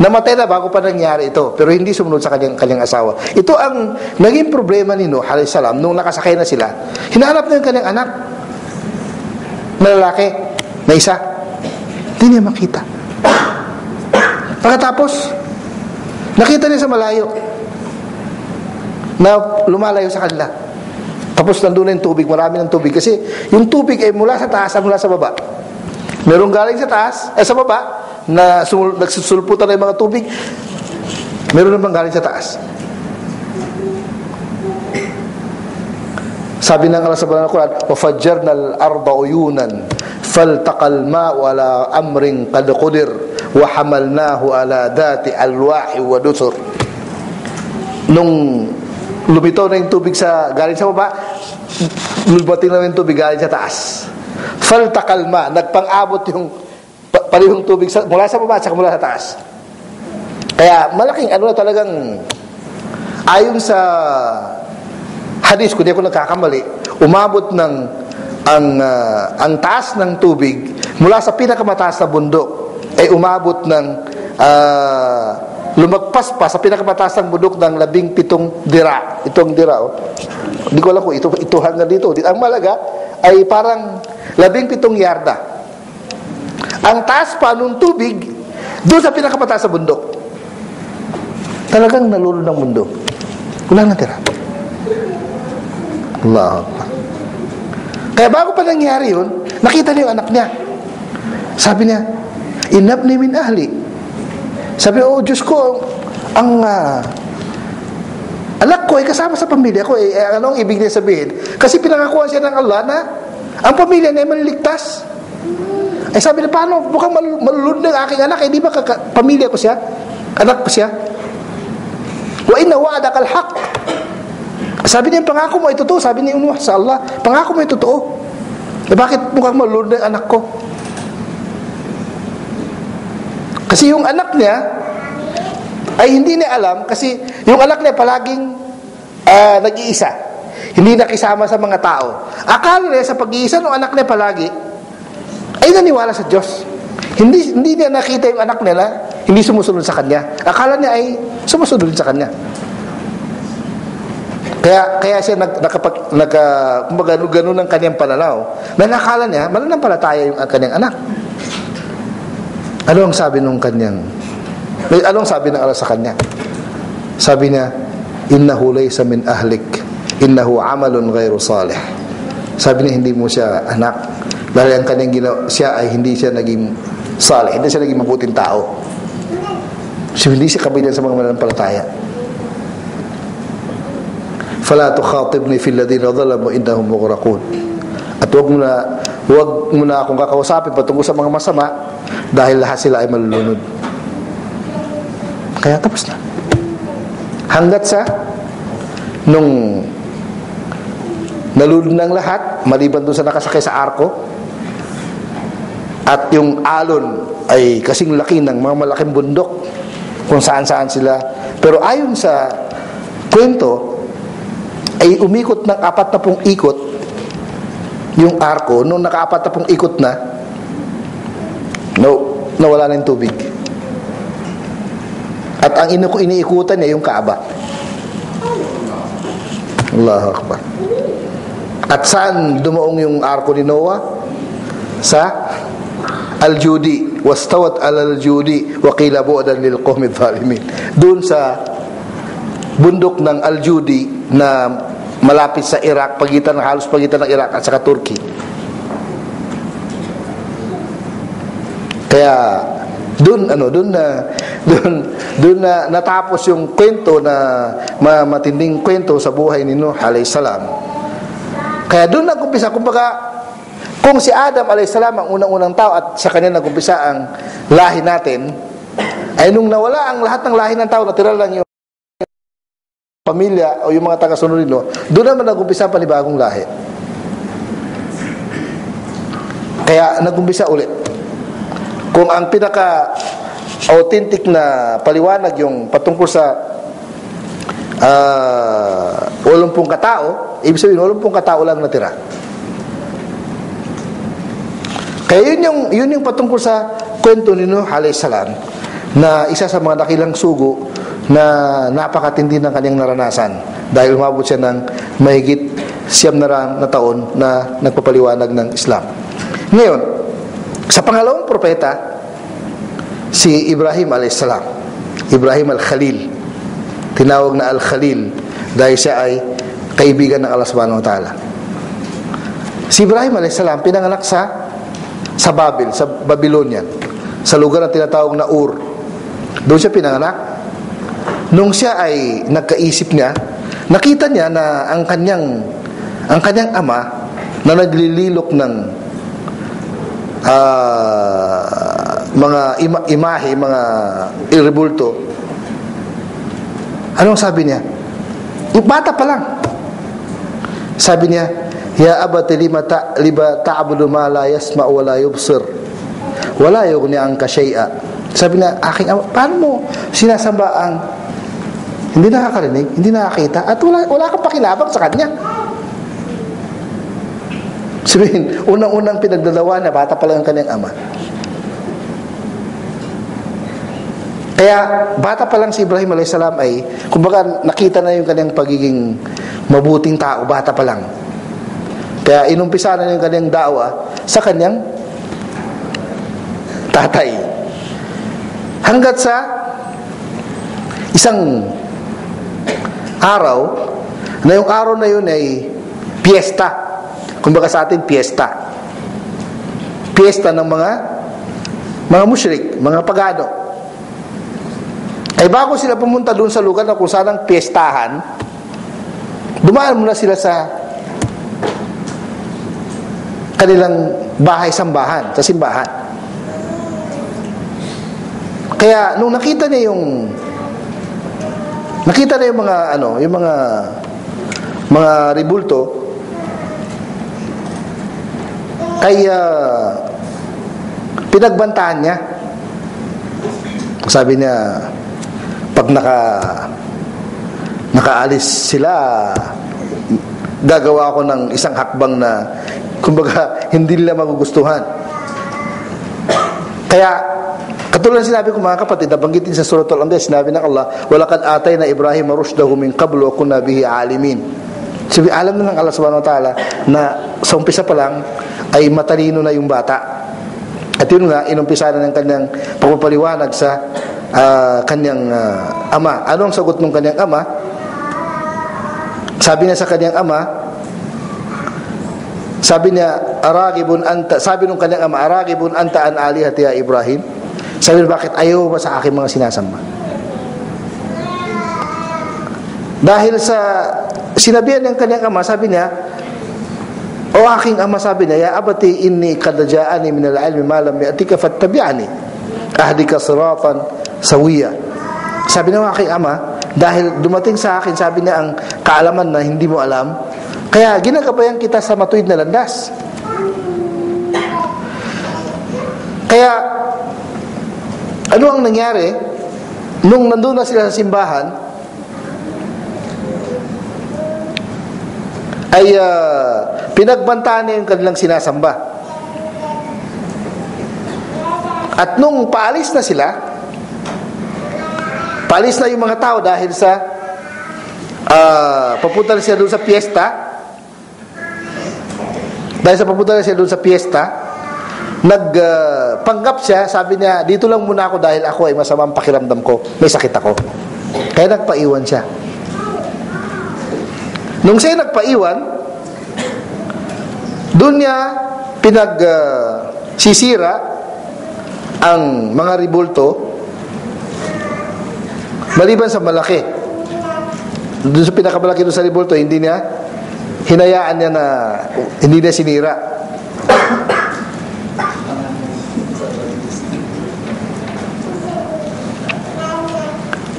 namatay na bago pa nangyari ito. Pero hindi sumunod sa kanyang asawa. Ito ang naging problema ni Nuh alayhis salam nung nakasakay na sila. Hinahanap na yung kanyang anak na lalaki, na isa. Hindi niya makita. Pagkatapos, nakita niya sa malayo na lumalayo sa kanila. Tapos nandun na yung tubig, marami ng tubig. Kasi yung tubig ay mula sa taas at mula sa baba. Merong galing sa taas, sa baba, na nagsusulputan na yung mga tubig. Meron naman galing sa taas. Sabi ng Allah sa banal na Quran, وَفَجَّرْنَا الْأَرْضَ عُيُونًا فَالْتَقَى الْمَاءُ عَلَى أَمْرٍ قَدْ قُدِرَ وَحَمَلْنَاهُ عَلَى ذَاتِ أَلْوَاحٍ وَدُسُرٍ. Nung lumitaw na yung tubig galing sa baba, lumating na yung tubig galing sa taas. Faltaqal ma, nagpang-abot yung parehong tubig mula sa baba at mula sa taas. Kaya malaking talagang ayon sa hadith, kung di ako nagkakamali, umabot ng ang taas ng tubig mula sa pinakamataas na bundok ay umabot ng lumagpas pa sa pinakamataas ng bundok ng 17 dira. Itong dira, hindi ko alam kung ito hanggang dito. Ang malaga ay parang 17 yarda. Ang taas pa nung tubig doon sa pinakamataas sa bundok. Talagang nalulun ng mundo. Wala na tira. Allah. Kaya bago pa nangyari yun, nakita niya yung anak niya. Sabi niya, inabni min ahli. Sabi niya, Diyos ko, ang anak ko ay kasama sa pamilya ko. Anong ibig niya sabihin? Kasi pinangakuan siya ng Allah na ang pamilya niya ay maliligtas. Sabi niya, paano? Mukhang malulunod ng aking anak. Di ba pamilya ko siya? Anak ko siya? Wa inna wa'adaka al-haq. Sabi niya, pangako mo ay totoo. Sabi niya, sa Allah, pangako mo ay totoo. Bakit mukhang malulunod ng anak ko? Kasi yung anak niya ay hindi niya alam, kasi yung anak niya palaging nag-iisa. Hindi nakisama sa mga tao. Akala niya sa pag-iisa ng anak niya palagi ay naniwala sa Diyos. Hindi niya nakita yung anak nila, hindi sumusunod sa kanya. Akala niya ay sumusunod sa kanya. Kaya siya kumbaga ganun ang kanyang pananaw. Na nakala niya, mananampalataya yung kanyang anak. Ano ang sabi ng Allah sa kanya? Sabi niya, innahu laysa min ahlik, innahu amalun ghairu salih. Sabi niya, hindi mo siya anak. Dahil ang kanyang siya ay hindi siya naging salih, hindi siya naging mabuting tao. So, hindi siya kabilang sa mga mananampalataya. Fala tukhatibni fil ladina dhalamu innahum mughraqun. At wag mo na akong kakausapin patungkol sa mga masama dahil lahat sila ay malulunod. Kaya tapos na. Hanggat sa nung nalulunod ng lahat, maliban doon sa nakasakay sa arko, at yung alon ay kasing laki ng mga malaking bundok kung saan-saan sila. Pero ayon sa kwento, ay umikot ng 40 ikot yung arko. Nung naka-40 ikot na, nawala na yung tubig. At ang iniikutan niya yung Kaaba. Allahu Akbar. At saan dumaong yung arko ni Noah? Sa Al-Judi. Wastawat al-Judi wa qila bu'dan lil qawmi dhalimin. Doon sa bundok ng Al-Judi na malapit sa Iraq, halos pagitan ng Iraq at saka Turkey. Kaya doon na natapos yung kwento na matinding kwento sa buhay ni Nuh alayhis salam. Kaya doon nag-umpisa, kumbaga, kung si Adam alayhis salam ang unang-unang tao at sa kanya nag-umpisa ang lahi natin, ay nung nawala ang lahat ng lahi ng tao, natira lang yung pamilya o yung mga taga-sunod nito, doon naman nag-umpisa panibagong lahi. Kaya nag-umpisa ulit. Kung ang pinaka-authentic na paliwanag yung patungkol sa 80 katao, ibig sabihin 80 katao lang natira. Kaya yun yung patungkol sa kwento ni Nuh alayhis salam, na isa sa mga dakilang sugo na napakatindi ng kanyang naranasan dahil umabot siya ng mahigit 9 na taon na nagpapaliwanag ng Islam. Ngayon, sa pangalawang propeta, si Ibrahim alayhis salam, Ibrahim al-Khalil, tinawag na al-Khalil dahil siya ay kaibigan ng Allah subhanahu wa ta'ala. Si Ibrahim alayhis salam pinanganak sa Babil, sa Babylonia, sa lugar na tinatawag na Ur. Doon siya pinanganak. Nung siya ay nagkaisip niya, nakita niya na ang kanyang ama na naglililok ng mga imahe, mga iribulto. Anong sabi niya? Yung bata pa lang. Sabi niya, ya abati lima ta'budu ma la yasma' wa la yubsir wa la yughni anka shay'a. Sabi niya, aking ama, paano mo sinasamba ang hindi nakakarinig, hindi nakakita, at wala kang pakinabang sa kanya? Sabihin, unang-unang pinagdalawa na bata pa lang ang kanyang ama. Kaya bata pa lang si Ibrahim alayhis salam ay, kumbaga, nakita na yung kanyang pagiging mabuting tao, bata pa lang. Kaya inumpisa na yung kanyang da'wa sa kanyang tatay. Hanggat sa isang araw, na yung araw na yun ay piyesta. Kumbaga sa atin, piyesta. Piyesta ng mga musyrik, mga pagano. Ay bago sila pumunta doon sa lugar na kung saan ang piyestahan, dumaan muna sila sa kanilang bahay-sambahan, sa simbahan. Kaya nung nakita niya yung mga ribulto, kaya pinagbantaan niya. Sabi niya, pag nakaalis sila, gagawa ako ng isang hakbang na kumbaga hindi nila magugustuhan. Kaya, katulad ng sinabi ko mga kapatid, nabanggitin sa Surah Al-Anbiya, sinabi ng Allah, وَلَقَدْ آتَيْنَا إِبْرَاهِيمَ رُشْدَهُ مِنْ قَبْلُ وَكُنَّا بِهِ عَالِمِينَ. Sabi, alam na ng Allah subhanahu wa ta'ala na sa umpisa pa lang ay matalino na yung bata. At yun nga, inumpisa na ng kanyang pagpapaliwanag sa kanyang ama. Ano ang sagot ng kanyang ama? Sabi niya sa kanyang ama, sabi niya, aragibun anta, sabi nung kanyang ama, aragibun anta an alihati ya Ibrahim. Sabi niya, bakit ayaw ba sa aking mga sinasamba? Dahil sa sinabihan ng kanyang ama, sabi niya, o aking ama, sabi niya, ya abati inni qad ja'ani min al-ilmi ma lam ya'tika fattabi'ani ahdika siratan sawiya. Sabi ng aking ama, dahil dumating sa akin, sabi niya, ang kaalaman na hindi mo alam, kaya ginagabayan kita sa matuwid na landas. Kaya ano ang nangyari nung nandun na sila sa simbahan, ay pinagbantaan niya yung kanilang sinasamba. At nung paalis na sila, paalis na yung mga tao dahil sa papunta na siya doon sa piyesta. Dahil sa papunta na siya doon sa piyesta, nagpanggap siya, sabi niya, dito lang muna ako dahil ako ay masamang pakiramdam ko, may sakit ako. Kaya nagpaiwan siya. Nung siya nagpaiwan, doon niya sisira ang mga ribulto maliban sa malaki. Doon sa pinakamalaki doon sa ribulto, hindi niya hinayaan niya na hindi niya sinira.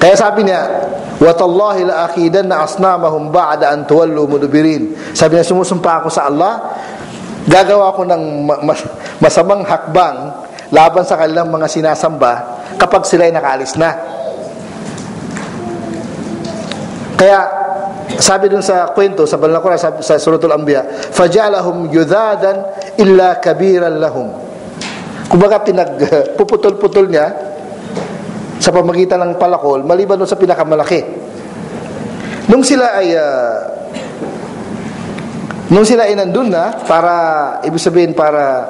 Kaya sabi niya, وَتَاللَّهِ لَأَكِيدَنَّ أَصْنَامَهُمْ بَعْدَ أَنْ تُوَلُّوا مُدْبِرِينَ. Sabi niya, sumusumpa ako sa Allah, gagawa ko ng masamang hakbang laban sa kanilang mga sinasamba kapag sila ay nakaalis na. Kaya sabi dun sa kwento sa Banal na Quran, sa Surah Al-Anbiya, فَجَعَلَهُمْ يُذَادًا إِلَّا كَبِيرًا لَهُمْ. Kumbaga pinagpuputol-putol niya sa pamagitan ng palakol maliban doon sa pinakamalaki. Nung sila ay nandun na, para ibig sabihin para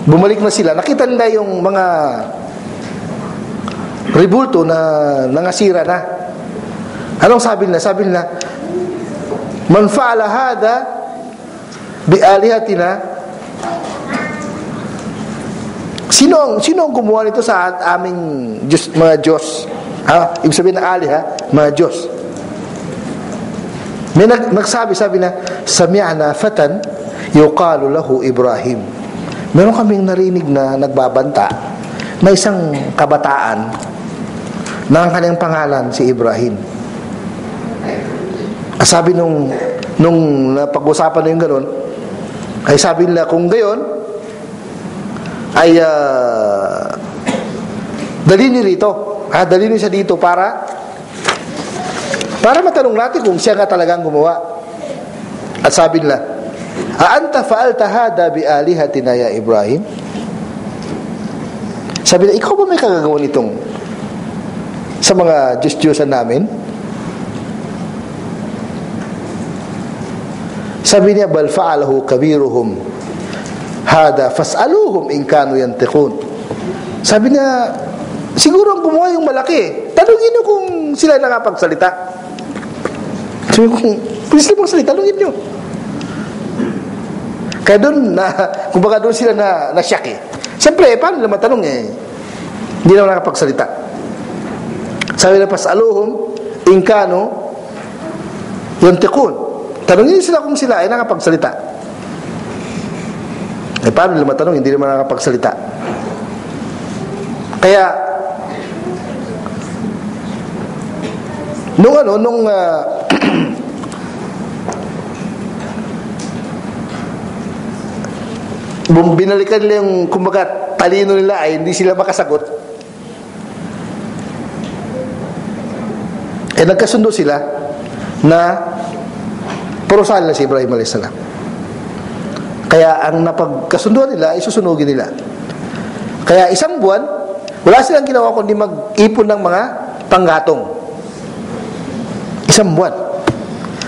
bumalik na sila, nakita nila yung mga ribulto na nangasira na. Anong sabi nila? Sabi nila, man fa'ala hada bi alihatina, Sino ang gumawa nito sa aming Diyos, mga Diyos? Ibig sabihin na aliha, mga Diyos. May nagsabi, sabi na, sami'na fatan yuqalu lahu Ibrahim. Meron kaming narinig na nagbabanta na isang kabataan na ang kanyang pangalan si Ibrahim. Sabi nung napag-usapan na yung gano'n, ay sabi nila, kung gayon, ay dalhin niyo rito. Dalhin niyo siya dito para matanong natin kung siya nga talagang gumawa. At sabi nila, anta fa'alta hada bi alihatina ya Ibrahim? Sabi nila, ikaw ba may kagagawa nitong sa mga Diyos-Diyosan namin? Sabi niya, bal fa'alahu kabiruhum hada fas'aluhum in kanu yantiqun. Sabi niya, siguro ang gumawa yung malaki. Tanungin niyo kung sila nakapagsalita. Sabi ko, kung sila magsalita, tanungin niyo. Kaya doon kumbaga doon sila na-shock eh. Siyempre, paano nila matanong eh? Hindi naman nakapagsalita. Sabi niya, fas'aluhum in kanu yantiqun. Tanungin niyo sila kung sila ay nakapagsalita. Paano nila matanong? Hindi naman nakapagsalita. Kaya nung binalikan nila yung kumbaga talino nila ay hindi sila makasagot, nagkasundo sila na parusahan nila si Ibrahim a.s. Kaya ang napagkasunduan nila, isusunugin nila. Kaya isang buwan, wala silang ginawa kundi mag-ipon ng mga panggatong. Isang buwan.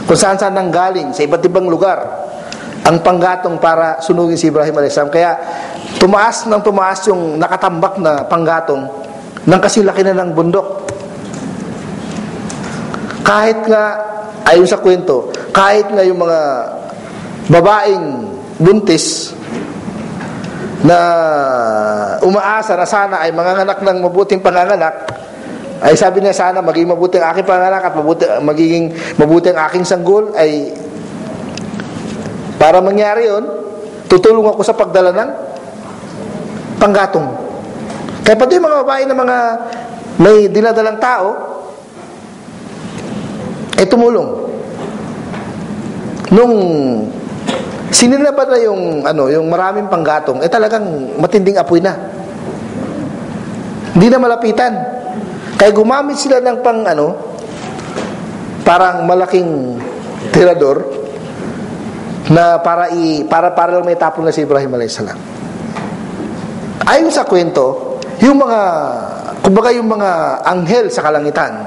Kung saan-saan nang galing, sa iba't ibang lugar, ang panggatong para sunugin si Ibrahim a.s. Kaya tumaas yung nakatambak na panggatong ng kasilaki na ng bundok. Kahit nga, ayon sa kwento, kahit nga yung mga babaeng buntis na umaasa na sana ay manganganak ng mabuting panganganak, ay sabi niya, sana maging mabuting aking panganganak at magiging mabuting aking sanggol, ay para mangyari yun, tutulong ako sa pagdala ng panggatong. Kaya pati yung mga babae na mga may dinadalang tao ay tumulong. Nung sinilabad na yung maraming panggatong, talagang matinding apoy na. Hindi na malapitan. Kaya gumamit sila ng parang malaking tirador na para lang may tapon na si Ibrahim a.s. Ayon sa kwento, yung mga anghel sa kalangitan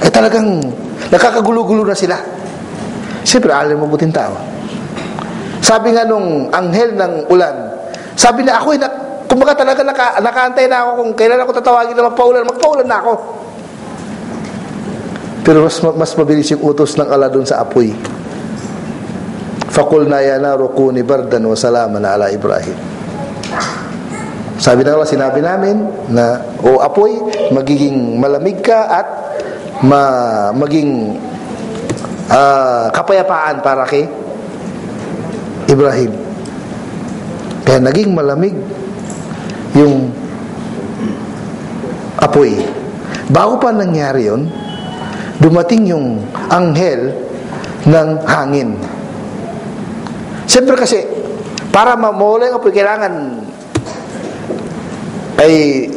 ay talagang nakakagulo-gulo na sila. Siyempre, alam mo mabuting tao. Sabi nga nung anghel ng ulan, sabi na ako, kumbaga talaga nakaantay na ako kung kailan ako tatawagin na magpaulan na ako. Pero mas mabilis yung utos ng Allah dun sa apoy. Faqulna ya naru kuni bardan wa salaman ala Ibrahim. Sabi ng Allah, sinabi namin na, o apoy, magiging malamig ka at maging kapayapaan para kay Ibrahim. Kaya naging malamig yung apoy. Bago pa nangyari yun, dumating yung anghel ng hangin. Siyempre kasi, para mawala yung apoy, kailangan ay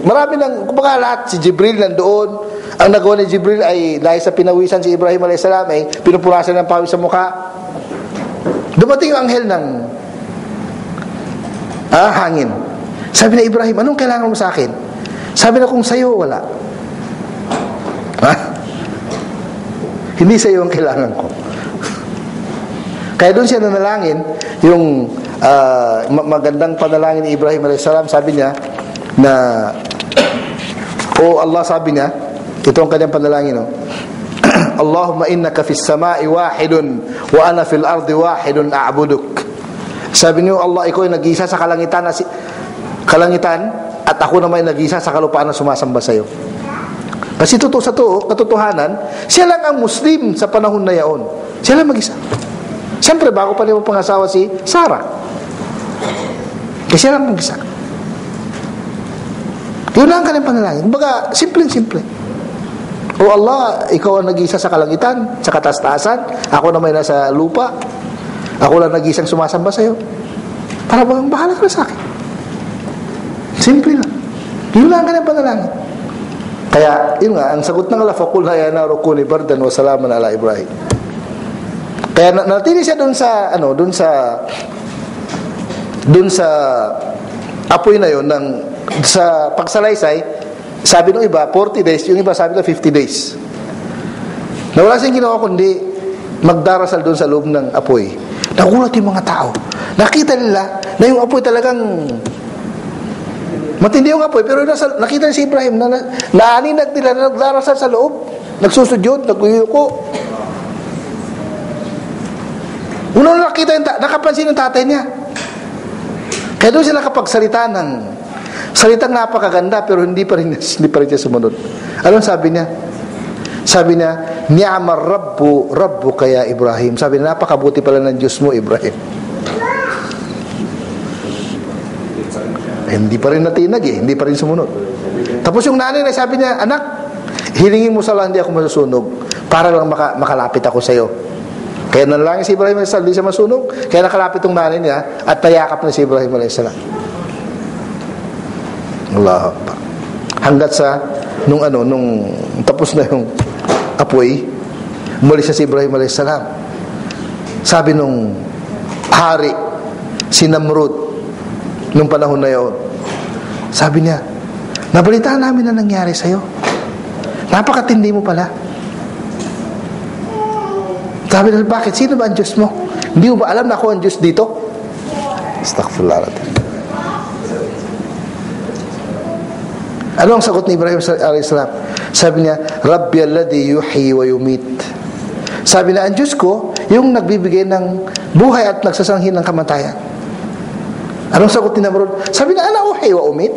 marami ng, kumbaga lahat, si Jibril nandoon. Ang nagawa ni Jibril ay dahil sa pinawisan si Ibrahim a.s. ay pinupurasan ng pawis sa mukha. Dumating yung anghel ng hangin. Sabi na, Ibrahim, anong kailangan mo sa akin? Sabi na, kung sa'yo, wala. Hindi sa'yo ang kailangan ko. Kaya doon siya nanalangin, yung magandang panalangin ni Ibrahim a.s. Sabi niya na, Allah, sabi niya, ito ang kanyang panalangin, Allahumma innaka fis sama'i wahidun wa ana fil ardi wahidun a'buduk. Sabi niyo, Allah, ikaw ay nag-iisa sa kalangitan at ako naman ay nag-iisa sa kalupaan na sumasamba sa iyo. Kasi katotohanan, siya lang ang Muslim sa panahon na yaon. Siya lang mag-isa. Siyempre, bago pa niya pangasawa si Sarah. Kasi siya lang mag-isa. Yun lang ang kanyang panalangin. Kumbaga, simple. O Allah, ikaw ang nag-iisa sa kalangitan, sa kataas-taasan, ako naman nasa lupa, ako lang nag-iisang sumasamba sa iyo. Para bang bahala ka na sa akin. Simple lang. Yun lang ang kanyang panalangin. Kaya, yun nga, ang sagot ng Allah, faqulna ya naru kuni bardan wa salaman ala Ibrahim. Kaya natili siya doon sa apoy na yun, sa pagsalaysay. Sabi ng iba 40 days, yung iba sabi na 50 days. Na wala siyang ginawa kundi magdarasal doon sa loob ng apoy. Nagulat yung mga tao. Nakita nila na yung apoy talagang matindi yung apoy, pero nakita si Ibrahim na naaninag nila na nagdarasal sa loob, nagsusujud, naguyuko. Una nakita nakapansin ng tatay niya. Kaya doon siya nakapagsalita ng salitang napakaganda, pero hindi pa rin siya sumunod. Anong sabi niya? Sabi niya, ni'amar rabbu kaya Ibrahim. Sabi niya, napakabuti pala ng Diyos mo, Ibrahim. Hindi pa rin natinag hindi pa rin sumunod. Tapos yung nanay na sabi niya, anak, hilingin mo sa Allah, hindi ako masusunog para lang makalapit ako sa iyo. Kaya nanalangin si Ibrahim a.s. hindi siya masunog. Kaya nakalapit yung nanay niya at tayakap na si Ibrahim a.s. Allah. Hanggat sa nung tapos na yung apoy, umalis si Ibrahim a.s. Sabi nung hari si Namrud nung panahon na yun. Sabi niya, nabalitaan namin na nangyari sa'yo. Napakatindi mo pala. Sabi niya, bakit? Sino ba ang Diyos mo? Hindi mo ba alam na ako ang Diyos dito? Astaghfirullah. Ano ang sagot ni Ibrahim alayhis salam? Sabi niya, Rabbi alladhi yuhyi wa yumit. Sabi na, ang Diyos ko, yung nagbibigay ng buhay at nagsasanghin ng kamatayan. Anong sagot ni Namrud? Sabi na, ana uhi wa umit.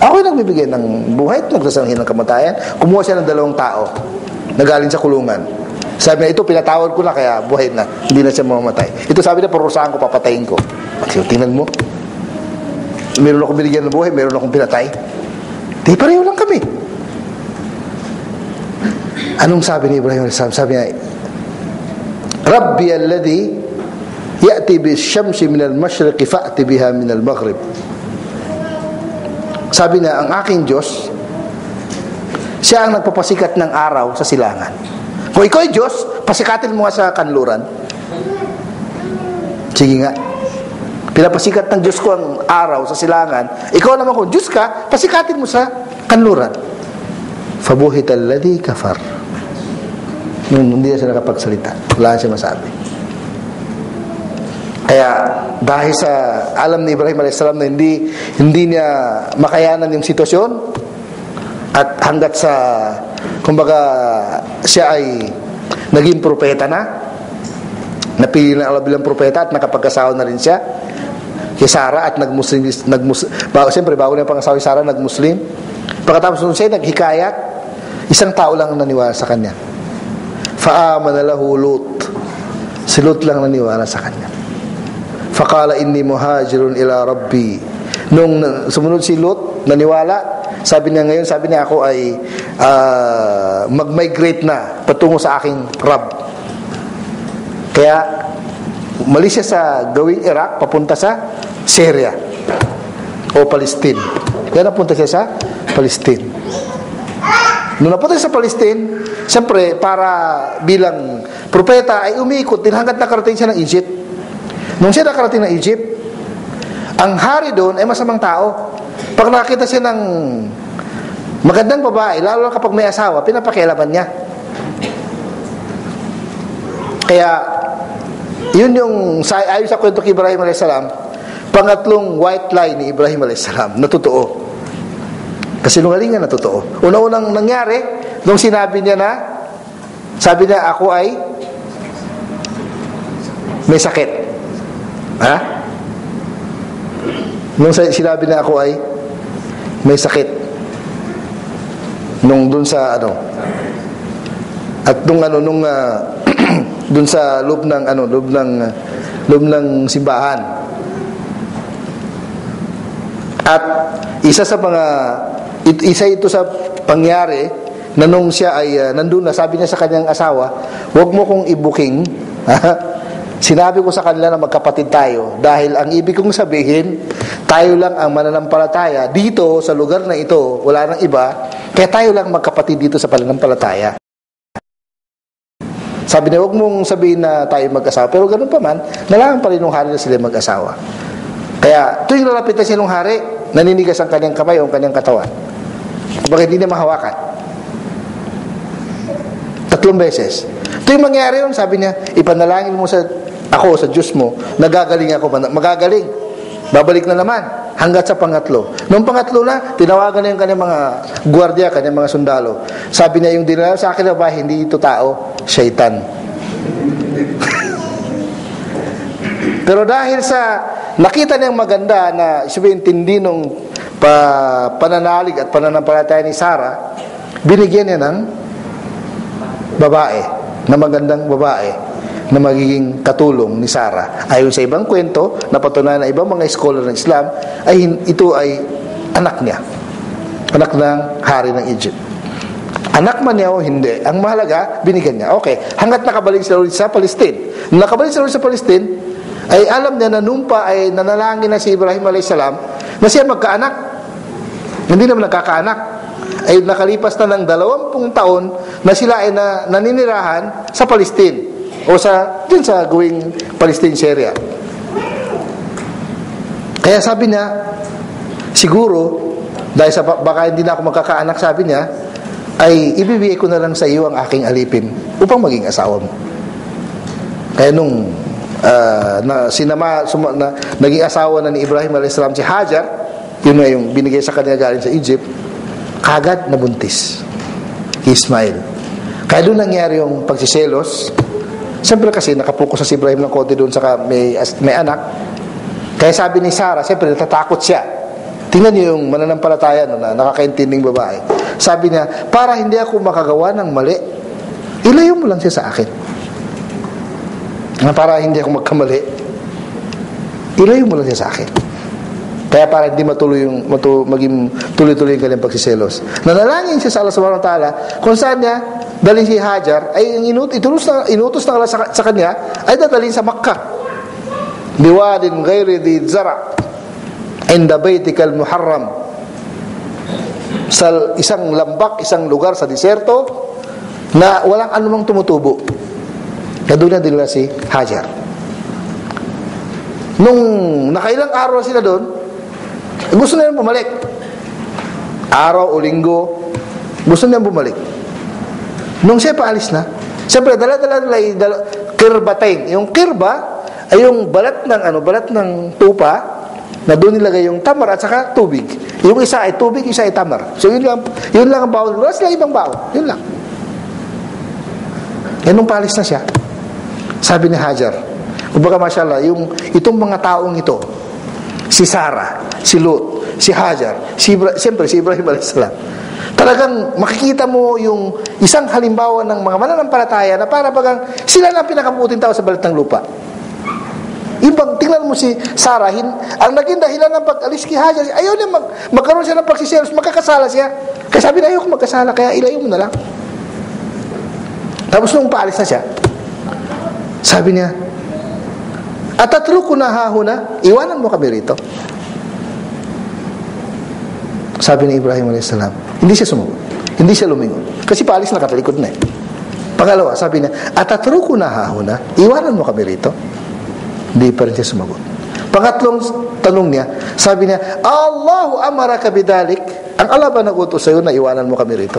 Ako yung nagbibigay ng buhay at nagsasanghin ng kamatayan. Kumuha siya ng 2 tao na galing sa kulungan. Sabi na, ito pinatawad ko na kaya buhay na. Hindi na siya mamamatay. Ito sabi na, parusahan ko, papatayin ko. Tingnan mo. Meron akong binigyan ng buhay, meron akong pinatay. Di pareho lang kami. Anong sabi ni Ibrahim alayhis salam? Sabi niya, Rabbi alladhi ya'ti bis-syamsi min al-mashriqi fa'ti biha min al-maghrib. Sabi niya, ang aking Diyos, siya ang nagpapasikat ng araw sa silangan. Kung ikaw ay Diyos, pasikatin mo nga sa kanluran. Sige nga. Pinapasikat ng Diyos ko ang araw sa silangan. Ikaw naman kung Diyos ka, pasikatin mo sa kanluran. Fabuhit alladhi kafar. Hindi na siya nakapagsalita. Wala siya masabi. Kaya dahil sa alam ni Ibrahim alayhis salam na hindi niya makayanan yung sitwasyon, at hanggat sa kumbaga siya ay naging propeta na, napili na Allah bilang propeta at nakapag-asawa na rin siya kay Sarah at siyempre bago na pangasawa si Sarah, nag-Muslim. Pagkatapos nun siya naghikayat, isang tao lang naniwala sa kanya. Fa'amana lahu Lut. Si Lut lang naniwala sa kanya. Faqala inni muhajirun ila rabbi. Nung sumunod si Lut, naniwala, sabi niya ako ay mag-migrate na patungo sa aking Rabb. Kaya umalis siya sa gawing Iraq papunta sa Syria o Palestine. Kaya napunta siya sa Palestine. Nung napunta siya sa Palestine, siyempre para bilang propeta ay umiikot din hanggat nakarating siya ng Egypt. Nung siya nakarating ng Egypt, ang hari doon ay masamang tao. Pag nakita siya ng magandang babae, lalo kapag may asawa, pinapakialaman niya. Kaya yun yung ayon sa kwento kay Ibrahim alayhis salam, pangatlong white lie ni Ibrahim alayhis salam na totoo. Kasi nungalingan na totoo. Una-unang nangyari nung sinabi niya na, sabi niya, ako ay may sakit. Ha? Nung sinabi niya, ako ay may sakit. Nung dun sa at nung dun sa loob ng simbahan. At isa ito sa pangyari na nung siya ay nandun na, sabi niya sa kanyang asawa, huwag mo kong i-booking. Sinabi ko sa kanila na magkapatid tayo dahil ang ibig kong sabihin, tayo lang ang mananampalataya dito sa lugar na ito, wala nang iba, kaya tayo lang magkapatid dito sa pananampalataya. Sabi niya, huwag mong sabihin na tayo mag-asawa, pero ganun pa man, nalaman pa rin nung hari na sila mag-asawa. Kaya tuwing lalapit na siya nung hari, naninigas ang kanyang kamay o ang kanyang katawan. Bakit hindi niya mahawakan? 3 beses. Tuwing mangyari yun, sabi niya, ipanalangin mo ako sa Diyos mo, nagagaling ako, magagaling. Babalik na naman hanggat sa pangatlo. Nung pangatlo na, tinawagan na yung kanyang mga gwardiya, kanyang mga sundalo. Sabi niya, yung dinala sa akin na ba, hindi ito tao, syaitan. Pero dahil sa nakita niyang maganda na subintindi nung pananalig at pananampalataya ni Sarah, binigyan niya ng babae, na magandang babae na magiging katulong ni Sarah. Ayon sa ibang kwento, napatunayan ng ibang mga scholar ng Islam, ay ito ay anak niya. Anak ng hari ng Egypt. Anak man niya o hindi, ang mahalaga, binigyan niya. Okay, hanggat nakabalik sila ulit sa Palestine. Nung nakabalik sila ulit sa Palestine, ay alam niya na nung pa ay nanalangin na si Ibrahim alayhis salam na siya magkaanak. Hindi naman nagkakaanak. Ay nakalipas na ng 20 taon na sila ay naninirahan sa Palestine o dun sa gawing Palestine Syria. Kaya sabi niya, siguro, dahil sa baka hindi na ako magkakaanak, sabi niya, ay ibibigay ko na lang sa iyo ang aking alipin upang maging asawa mo. Kaya nung naging asawa na ni Ibrahim a.s. si Hajar, yun na yung binigay sa kanya galing sa Egypt, kagad nabuntis Ismail. Kaya doon nangyari yung pagsiselos. Siyempre kasi nakapokus sa si Ibrahim ng konti doon, saka may anak. Kaya sabi ni Sarah, siyempre natatakot siya. Tingnan niyo yung mananampalataya na nakakaintinding babae. Sabi niya, para hindi ako makagawa ng mali, ilayo mo lang siya sa akin. Para hindi ako magkamali, ilayo mo lang siya sa akin. Kaya para hindi maging tuloy-tuloy yung kanyang pagsiselos. Nanalangin siya sa Allah subhanahu wa ta'ala, kung saan niya dalhin si Hajar, ay inutos na Allah sa kanya, ay dadalhin sa Makkah. Biwadin ghairi di zara' inda baytikal muharram, sa isang lambak, isang lugar sa diserto na walang anumang tumutubo. Doon na dinala si Hajar. Nung nakailang araw sila doon, gusto na nilang bumalik. Araw o linggo, gusto nilang bumalik. Nung siya paalis na, siyempre dala-dala kirbatain. Yung kirba ay yung balat ng tupa na doon nilagay yung tamar at saka tubig. Yung isa ay tubig, isa ay tamar. So yun lang ang baon. Wala sila ibang baon. Yun lang. Nung paalis na siya, sabi ni Hajar, kumbaga mashallah, itong mga taong ito, si Sarah, si Lut, si Hajar, siyempre si Ibrahim a.s. Talagang makikita mo yung isang halimbawa ng mga mananampalataya na para bagang sila na pinakabuting tao sa balat ng lupa. Ibang, tingnan mo si Sarah, ang naging dahilan ng pag-alis kay Hajar, ayaw niya magkaroon siya ng pagsiselos, magkakasala siya. Kaya sabi na, ayaw ko magkasala, kaya ilayo mo na lang. Tapos nung paalis na siya, sabi niya, atatruku na hahuna, iwanan mo kami rito. Sabi ni Ibrahim a.s. Hindi siya sumagot, hindi siya lumingon, kasi paalis na, katalikod na eh. Pangalawa, sabi niya, atatruku na hahuna, iwanan mo kami rito. Hindi pa rin siya sumagot. Pangatlong tanong niya, sabi niya, Allahu amaraka bidalik, ang Allah ba nagutos sa'yo na iwanan mo kami rito?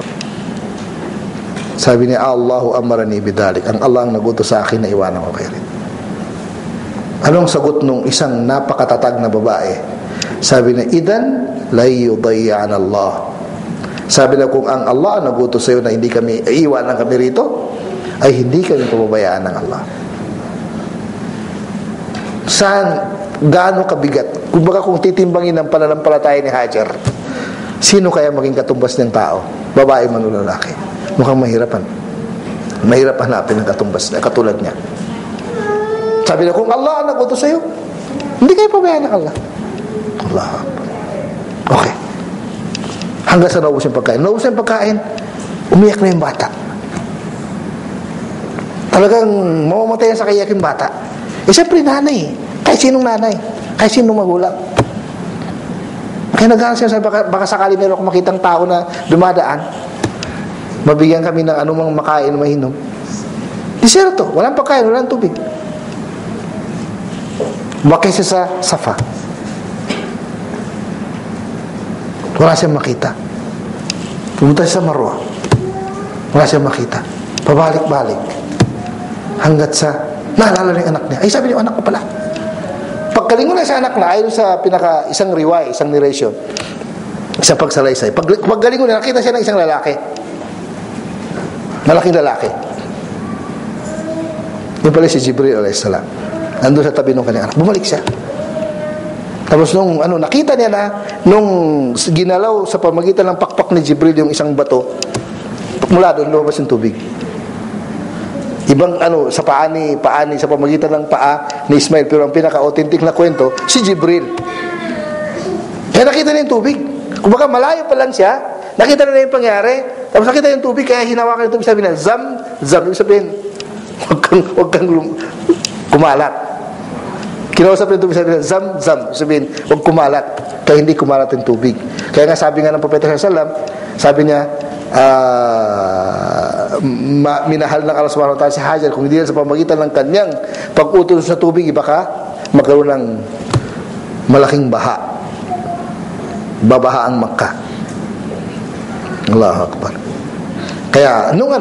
Sabi niya, Allahu amarani bidalik, ang Allah ang nagutos sa akin na iwanan ko kayo rito. Anong sagot nung isang napakatatag na babae? Sabi niya, idan lay yudayya'an Allah. Sabi niya, kung ang Allah ang nagutos sa'yo na hindi kami iwanan kami rito, ay hindi kami pababayaan ng Allah. Saan, gaano kabigat? Kung titimbangin ng pananampalataya ni Hajar, sino kaya maging katumbas ng tao? Babae man o lalaki? Mukhang mahirapan. Mahirap hanapin ang katumbas na katulad niya. Sabi na, kung Allah ang nagutos sa'yo, hindi kayo pabayaan ng Allah. Allah. Okay. Hanggang sa naubos yung pagkain. Naubos yung pagkain, umiyak na yung bata. Talagang mamamatay sa kayak yung bata. Siyempre nanay, kahit sinong nanay, kahit sinong magulang. Kaya naghahanap siya, baka sakali meron akong makitang tao na dumadaan, mabigyan kami ng anumang makain o mahinom. Diserto, walang pagkain, walang tubig. Bakit siya sa Safa? Wala siyang makita. Pumunta siya sa Marwa, wala siyang makita. Pabalik-balik hanggat sa naalala ng anak niya. Ay, sabi niya, anak ko pala. Pagkalingon na sa anak na, ayon sa isang riway, isang narration, isang pagsalaysay. Pagkalingon na, nakita siya ng isang lalaki. Malaking lalaki. Yung pala si Jibril a.s. Nandun sa tabi ng kanyang anak. Bumalik siya. Tapos nakita niya na, nung ginalaw sa pamagitan ng pakpak ni Jibril yung isang bato, mula doon, lumabas yung tubig. Ibang sa paani sa pamagitan ng paa ni Ismail, pero ang pinaka-authentic na kwento si Jibril. Kaya nakita niya yung tubig. Kung baka malayo pa lang siya, nakita na yung pangyari, tapos nakita yung tubig, kaya hinawakan yung tubig, sabi na zam, ibig sabihin huwag kang kumalat. Kinausap yung tubig, sabi na zam, sabihin huwag kumalat, kaya hindi kumalat yung tubig. Kaya nga sabi nga ng Propeta sallallahu alaihi wasallam, sabi niya, minahal ng Allah subhanahu wa ta'ala si Hajar, kung hindi sa pamagitan ng kanyang pag-utos sa tubig, baka magkaroon ng malaking baha. Babaha ang Makkah. Allahu Akbar. Kaya, nung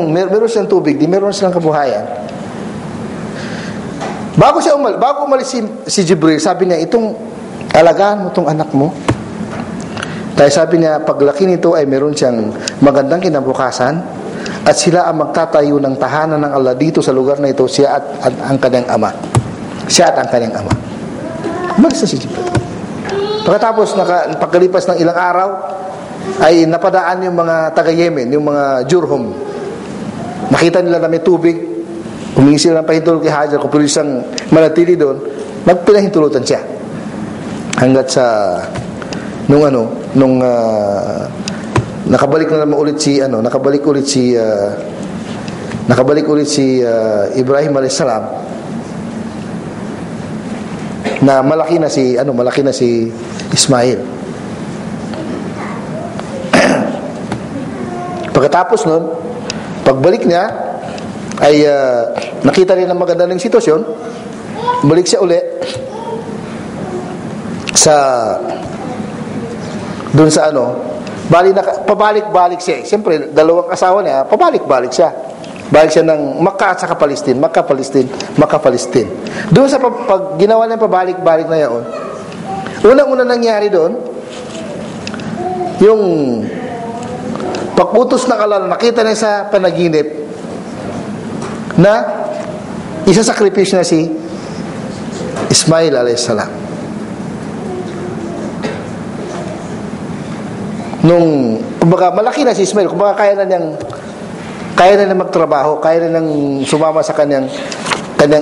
meron silang tubig, di meron silang kabuhayan. Bago umalis si Jibril, sabi niya, itong alagaan mo, itong anak mo. Dahil sabi niya, paglaki nito ay meron siyang magandang kinabukasan at sila ang magtatayo ng tahanan ng Allah dito sa lugar na ito, siya at ang kanyang ama. Siya at ang kanyang ama. Umalis na si Jibril. Pagkatapos, pagkalipas ng ilang araw, ay napadaan yung mga taga-Yemen, yung mga Jurhum. Nakita nila na may tubig, humingi sila ng pahintulot kay Hajar, kung pwede siyang manatili doon, nagpinahintulutan siya. Hanggat sa nakabalik na naman ulit si Ibrahim alayhis salam, na malaki na si Ismail. Pagkatapos nun, pagbalik niya ay nakita rin ang maganda ng sitwasyon. Balik siya uli pabalik-balik siya. Siyempre, dalawang asawa niya, pabalik-balik siya. Balik siya ng Makkah at saka Palestine, Makkah-Palestine. Doon sa pag ginawa niya pabalik-balik na yaon, unang-una nangyari doon, yung pagputos ng Allah, nakita niya sa panaginip na isasakripisyo na si Ismail alayhis salam. Nung kumbaga malaki na si Ismail, kumbaga kaya na niyang magtrabaho, kaya na niyang sumama sa kanyang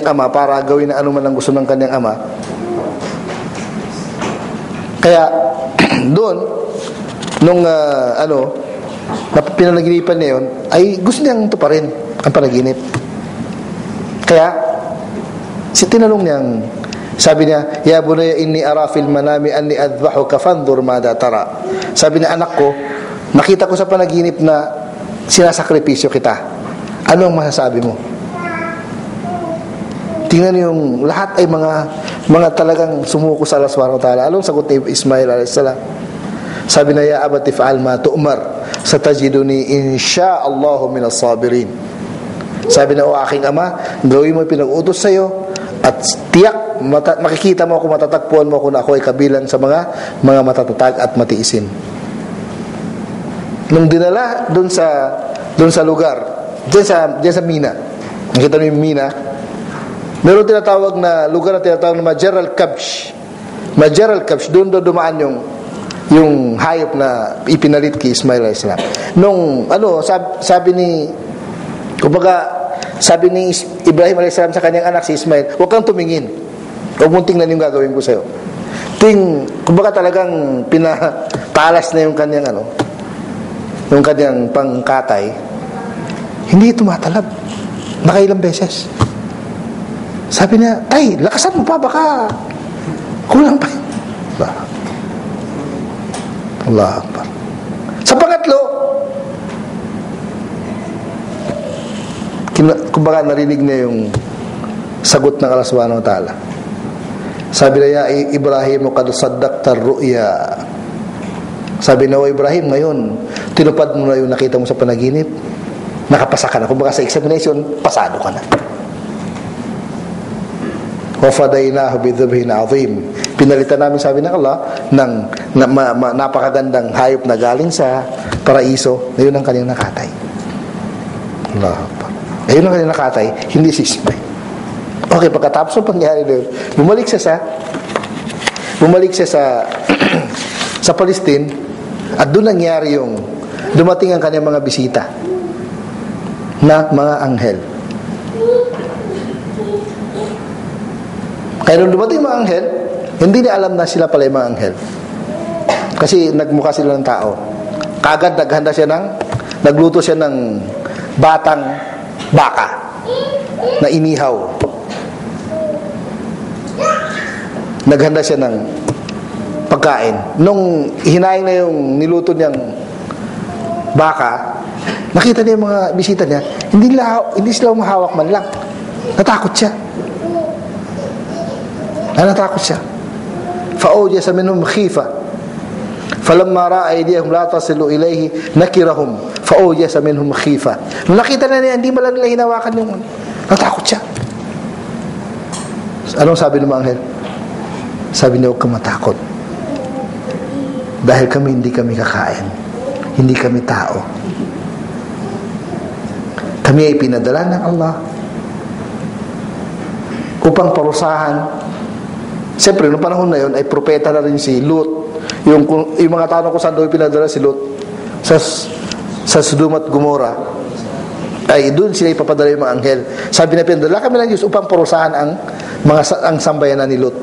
ama para gawin na anuman ang gusto ng kanyang ama. Kaya doon nung pinanaginipan niya yun, ay gusto niyang tuparin ang panaginip. Kaya tinanong niyang, sabi niya, ya bunayya inni ara fil manami anni adbahuka fanzur madha tara. Sabi niya, anak ko, nakita ko sa panaginip na sinasakripisyo kita. Ano ang masasabi mo? Tingnan yung lahat ay mga talagang sumuko sa Allah subhanahu wa ta'ala. Anong sagot ni Ismail alayhis salam? Sabi na, ya abati fa'al ma tu'mar, satajiduni insya'allahu minas sabirin. Sabi na, o aking ama, gawin mo pinag-utos sa'yo at tiyak makikita mo ako, matatagpuan mo ako na ako ay kabilang sa mga matatatag at matiisin. Nung dinala doon sa lugar, diyan sa Mina, nakita mo yung Mina, meron tinatawag na lugar na tinatawag na Majar al-Kabsh. Doon dumaan yung hayop na ipinalit kay Ismail alayhis salam. Nung sabi ni Ibrahim alayhis salam sa kanyang anak si Ismail, huwag kang tumingin, huwag mong tingnan yung gagawin ko sa'yo. Kumbaga talagang pinatalas na yung kanyang yung kanyang pangkatay. Hindi tumatalab, nakailang beses. Sabi niya, tay, lakasan mo pa, baka kulang pa. Allah Akbar. Sa pangatlo, kumbaga narinig niya yung sagot ng Allah subhanahu wa ta'ala. Sabi niya, Ibrahim, qad saddaqta ar-ru'ya. Sabi na, o Ibrahim, ngayon tinupad mo na yung nakita mo sa panaginip, nakapasa ka na. Kumbaga sa examination, pasado ka na. وَفَدَيْنَاهُ بِذُبْهٍ عَظِيمٍ. Pinalitan namin, sabi ng Allah, ng napakagandang hayop na galing sa paraiso, na yun ang kanyang nakatay. Allah. Ayun ang kanyang nakatay, hindi si Ismail. Okay, pagkatapos ng pangyari doon, bumalik siya sa Palestine, at doon nangyari yung dumating ang kanyang mga bisita na mga anghel. Kaya nung dumating mga anghel, hindi niya alam na sila pala yung mga anghel. Kasi nagmukha sila ng tao. Kagad nagluto siya ng batang baka na inihaw. Naghanda siya ng pagkain. Nung hinaing na yung niluto niyang baka, nakita niya yung mga bisita niya, hindi sila umahawak man lang. Natakot siya. فأوجس منهم خيفة فلما رأى أيديهم لا تصل إليه نكرهم فأوجس منهم خيفة. Nung nakita na niya, hindi man lang nila hinawakan yung natakot siya. Anong sabi ng mga anghel? Sabi niya, huwag kang matakot. Dahil hindi kami kakain. Hindi kami tao. Kami ay pinadala ng Allah upang parusahan. Siyempre, noong panahon na yun, ay propeta na rin si Lut. Yung mga tanong ko saan daw pinadala si Lut? Sa Sodom at Gomora. Ay doon sila ipapadala yung mga anghel. Sabi na pinadala kami ng Diyos upang parusahan ang sambayanan ni Lut.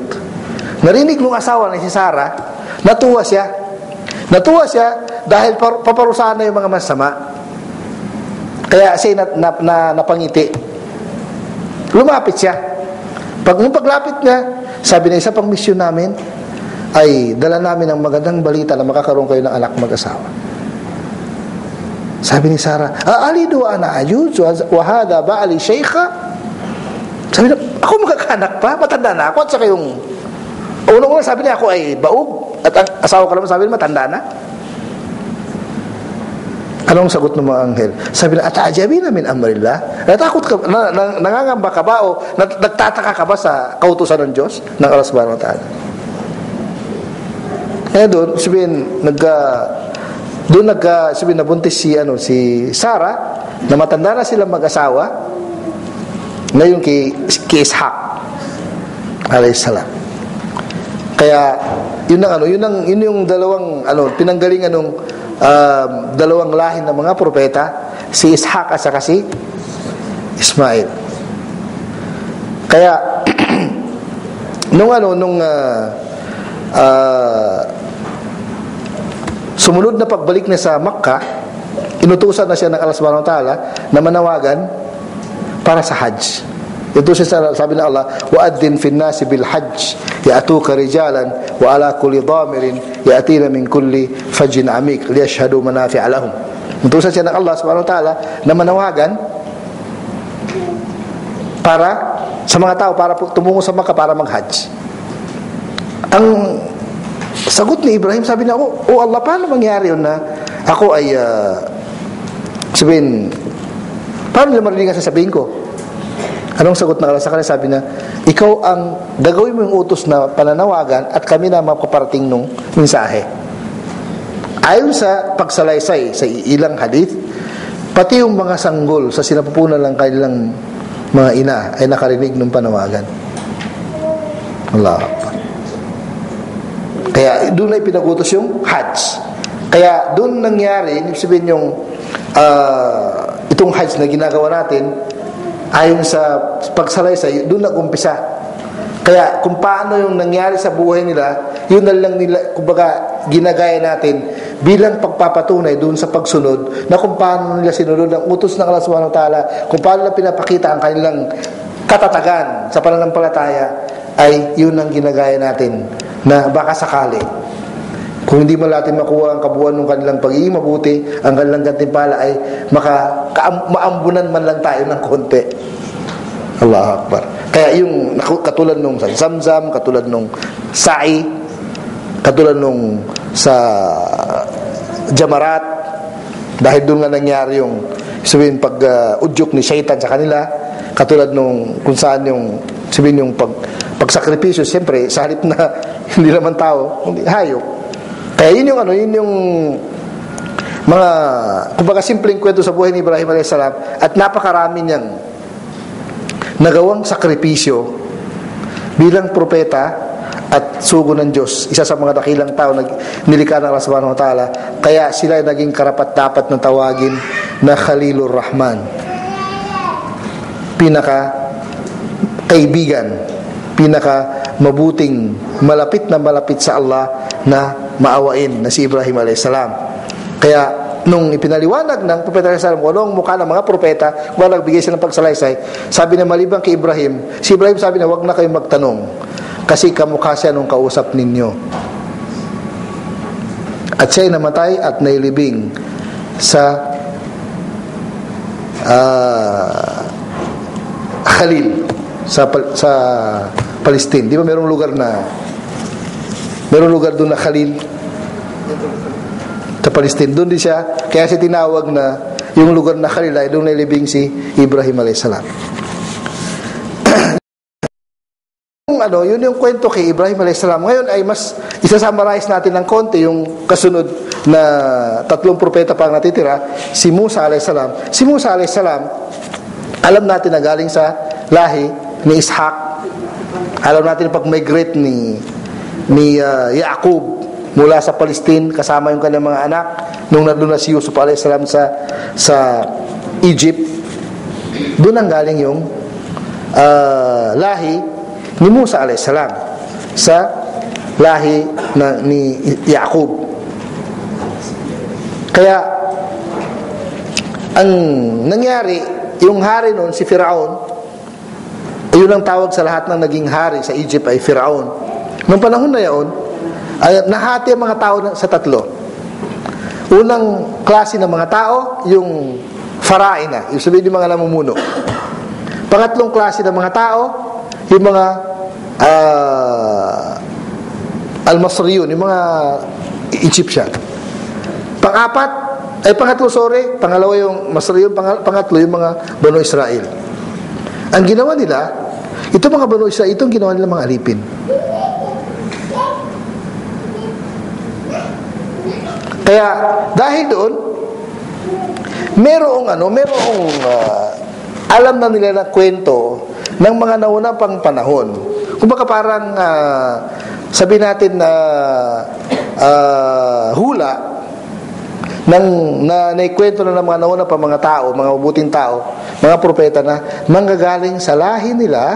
Narinig nung asawa na si Sarah, natuwa siya dahil paparusahan na yung mga masama. Kaya siya napangiti. Lumapit siya. Nung paglapit niya, sabi niya, isa pang misyon namin ay dala namin ang magandang balita na makakaroon kayo ng anak mag-asawa. Sabi ni Sarah, alidu ana ajuz wa hada ba'ali shaykha. Sabi niya, ako magkakanak pa? Matanda na ako. At saka yung unang-una sabi niya, ako ay baog. At ang asawa ko naman sabi niya, matanda na. Anong sagot ng mga anghel? Sabi niya, ata'ajabina min amrillah? Natakot ka, nangangamba ka ba o nagtataka ka ba sa kautusan ng Diyos ng Allah subhanahu wa ta'ala? Kaya doon, sabihin, sabihin, nabuntis si Sarah, na matanda na silang mag-asawa, ngayon kay Ishaq alayhis salam. Kaya yun yung dalawang pinanggalingan ng dalawang lahi ng mga propeta, si Ishaq at saka si Ismail. Kaya sumunod na pagbalik niya sa Makkah, inutusan na siya ng Allah subhanahu wa ta'ala na manawagan para sa Hajj. Ito siya, sabi ng Allah, wa'addin fin nasi bil hajj ya'tuka rijalan wa ala kulli dhamirin ya'tina min kulli fajjin amik liyashhadu manafi'a lahum. Inutusan siya ng Allah subhanahu wa ta'ala na manawagan para sa mga tao, para tumungo sa Makkah para mag-Hajj. Ang sagot ni Ibrahim, sabi niya, oh Allah, paano mangyari yun na ako ay sabihin, paano nila marinig ang sasabihin ko? Anong sagot na Allah sa kanya? Sabi na, ikaw ang gagawin mo yung utos na pananawagan at kami na mapaparating nung mensahe. Ayon sa pagsalaysay sa ilang hadith, pati yung mga sanggol sa sinapupunan ng kanilang mga ina ay nakarinig ng panawagan. Allah. Kaya doon ay pinagutos yung Hajj. Kaya doon nangyari, ibig sabihin yung itong Hajj na ginagawa natin, ayon sa pagsalaysay, doon nag-umpisa. Kaya kung paano yung nangyari sa buhay nila, yun na lang nila, kumbaga, ginagaya natin bilang pagpapatunay doon sa pagsunod na kung paano nila sinunod ang utos ng Allah subhanahu wa ta'ala, kung paano nila pinapakita ang kanilang katatagan sa pananampalataya, ay yun ang ginagaya natin na baka sakali kung hindi man natin makuha ang kabuuan ng kanilang pagiging mabuti, ang kanilang gantimpala ay maambunan man lang tayo ng konti. Allahu Akbar. Kaya yung katulad nung sa Zamzam, katulad nung Sa'i, katulad nung sa Jamarat, dahil doon nga nangyari yung sabihin pag-udyok ni Shaitan sa kanila, katulad nung kung saan yung sabihin yung pagsakripisyo, siyempre sa halip na hindi naman tao, hindi hayop. Kaya yun yung mga kumbaga simpleng kwento sa buhay ni Ibrahim a.s. at napakarami niyang nagawang sakripisyo bilang propeta at sugo ng Diyos, isa sa mga dakilang tao na nilikha ng Allah subhanahu wa ta'ala. Kaya sila ay naging karapat-dapat na tawagin na Khalilur Rahman, pinaka kaibigan, pinaka mabuting malapit sa Allah na maawain na si Ibrahim a.s. Kaya nung ipinaliwanag ng propeta a.s. kung anong mukha ng mga propeta, kung nagbigay sila ng pagsalaysay, sabi na maliban kay Ibrahim, si Ibrahim sabi na wag na kayong magtanong kasi kamukha siya nung kausap ninyo. At siya'y namatay at nailibing sa Khalil sa Palestine. Di ba mayroong lugar na Meron lugar doon na Khalil sa Palestine. Doon din siya, kaya siya tinawag na yung lugar na Khalil ay doon nalibing si Ibrahim a.s. Yun yung kwento kay Ibrahim a.s. Ngayon ay mas isasummarize natin ng konti yung kasunod na 3 propeta pang natitira, si Musa a.s. Si Musa a.s. alam natin na galing sa lahi ni Ishaq. Alam natin pag-migrate ni Yaqub mula sa Palestine kasama yung kanyang mga anak nung nandun na si Yusuf a.s. sa Egypt. Doon ang galing yung lahi ni Musa a.s. sa lahi ni Yaqub. Kaya ang nangyari, yung hari noon si Firaun, yun ang tawag sa lahat ng naging hari sa Egypt ay Firaun. Noong panahon na yun, ay nahati ang mga tao sa 3. Unang klase ng mga tao, yung Faraina, yung sabihin yung mga namumuno. Pangatlong klase ng mga tao, yung mga Al-Masriyun, yung mga Egyptian. Pangalawa yung Masriyun, pangatlo yung mga Banu Israel. Ang ginawa nila, ito mga Banu Israel, itong ginawa nila mga alipin. Kaya dahil doon, merong alam na nila na kwento ng mga naunang pang panahon. Kumbaga parang sabihin natin na hula na naikwento na ng mga nauna pa mga tao, mga mabuting tao, mga propeta na manggagaling sa lahi nila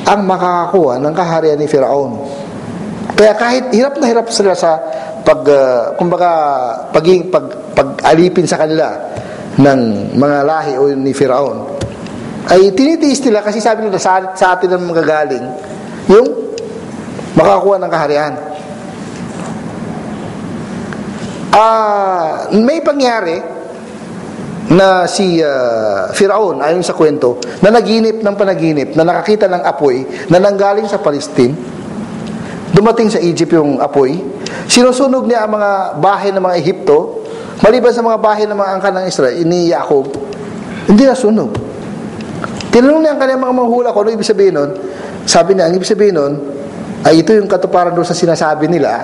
ang makakakuha ng kaharian ni Firaun. Kaya kahit hirap na hirap sila sa pag-alipin sa kanila ng mga lahi o ni Firaun, ay tinitiis nila kasi sabi nila sa atin ang manggagaling yung makakakuha ng kaharian. May pangyari na si Firaun, ayon sa kwento, na naginip ng panaginip, na nakakita ng apoy na nanggaling sa Palestine. Dumating sa Egypt yung apoy. Sinusunog niya ang mga bahay ng mga Ehipto, maliban sa mga bahay ng mga angkan ng Israel, ni Jacob. Hindi nasunog. Tinanong niya ang kanyang mga manghula kung ano ibig sabihin nun. Sabi niya, ang ibig sabihin nun, ay ito yung katuparan doon sa sinasabi nila,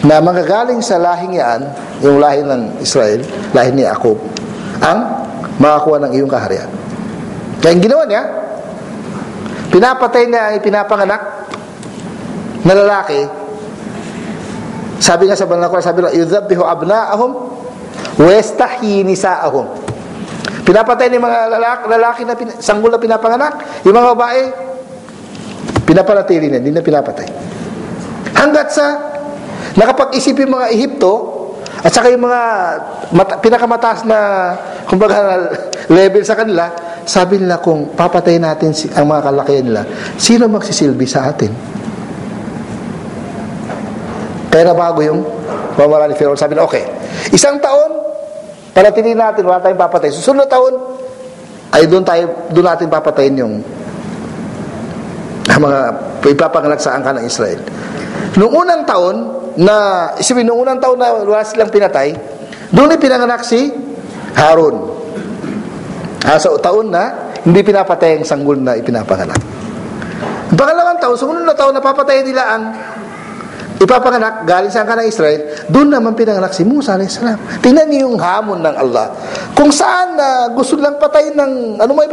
na manggagaling sa lahing yan, yung lahi ng Israel, lahi ni Jacob, ang makakuha ng iyong kaharian. Kaya ang ginawa niya, pinapatay niya ang ipinapanganak na lalaki. Sabi nga sa banal na Quran, sabi nga, yudhabbihu abna'ahum wa yastahyi nisa'ahum. Pinapatay ni mga lalaki na sanggol na pinapanganak, yung mga babae pinapanatili na, hindi na pinapatay. Hanggat sa nakapag-isip yung mga Ehipto at saka yung mga pinakamataas na kumbaga level sa kanila, sabi nila kung papatay natin ang mga kalakihan nila, sino magsisilbi sa atin? Kaya na bago yung pamamaraan ni Firaun, sabi na okay, 1 taon panatilihin natin, wala tayong papatay. Susunod na taon ay doon natin papatayin yung mga ipapanganak sa angkan ng Israel. Noong unang taon na wala silang pinatay, doon pinanganak si Harun. Sa taon na hindi pinapatay ang sanggol na ipinapanganak. Pangalawang taon, sumunod na taon, napapatay nila ang ipapanganak galing sa angkan ng Israel. Doon naman pinanganak si Musa a.s. Tingnan niyo yung hamon ng Allah. Kung saan gusto lang patayin ng ano may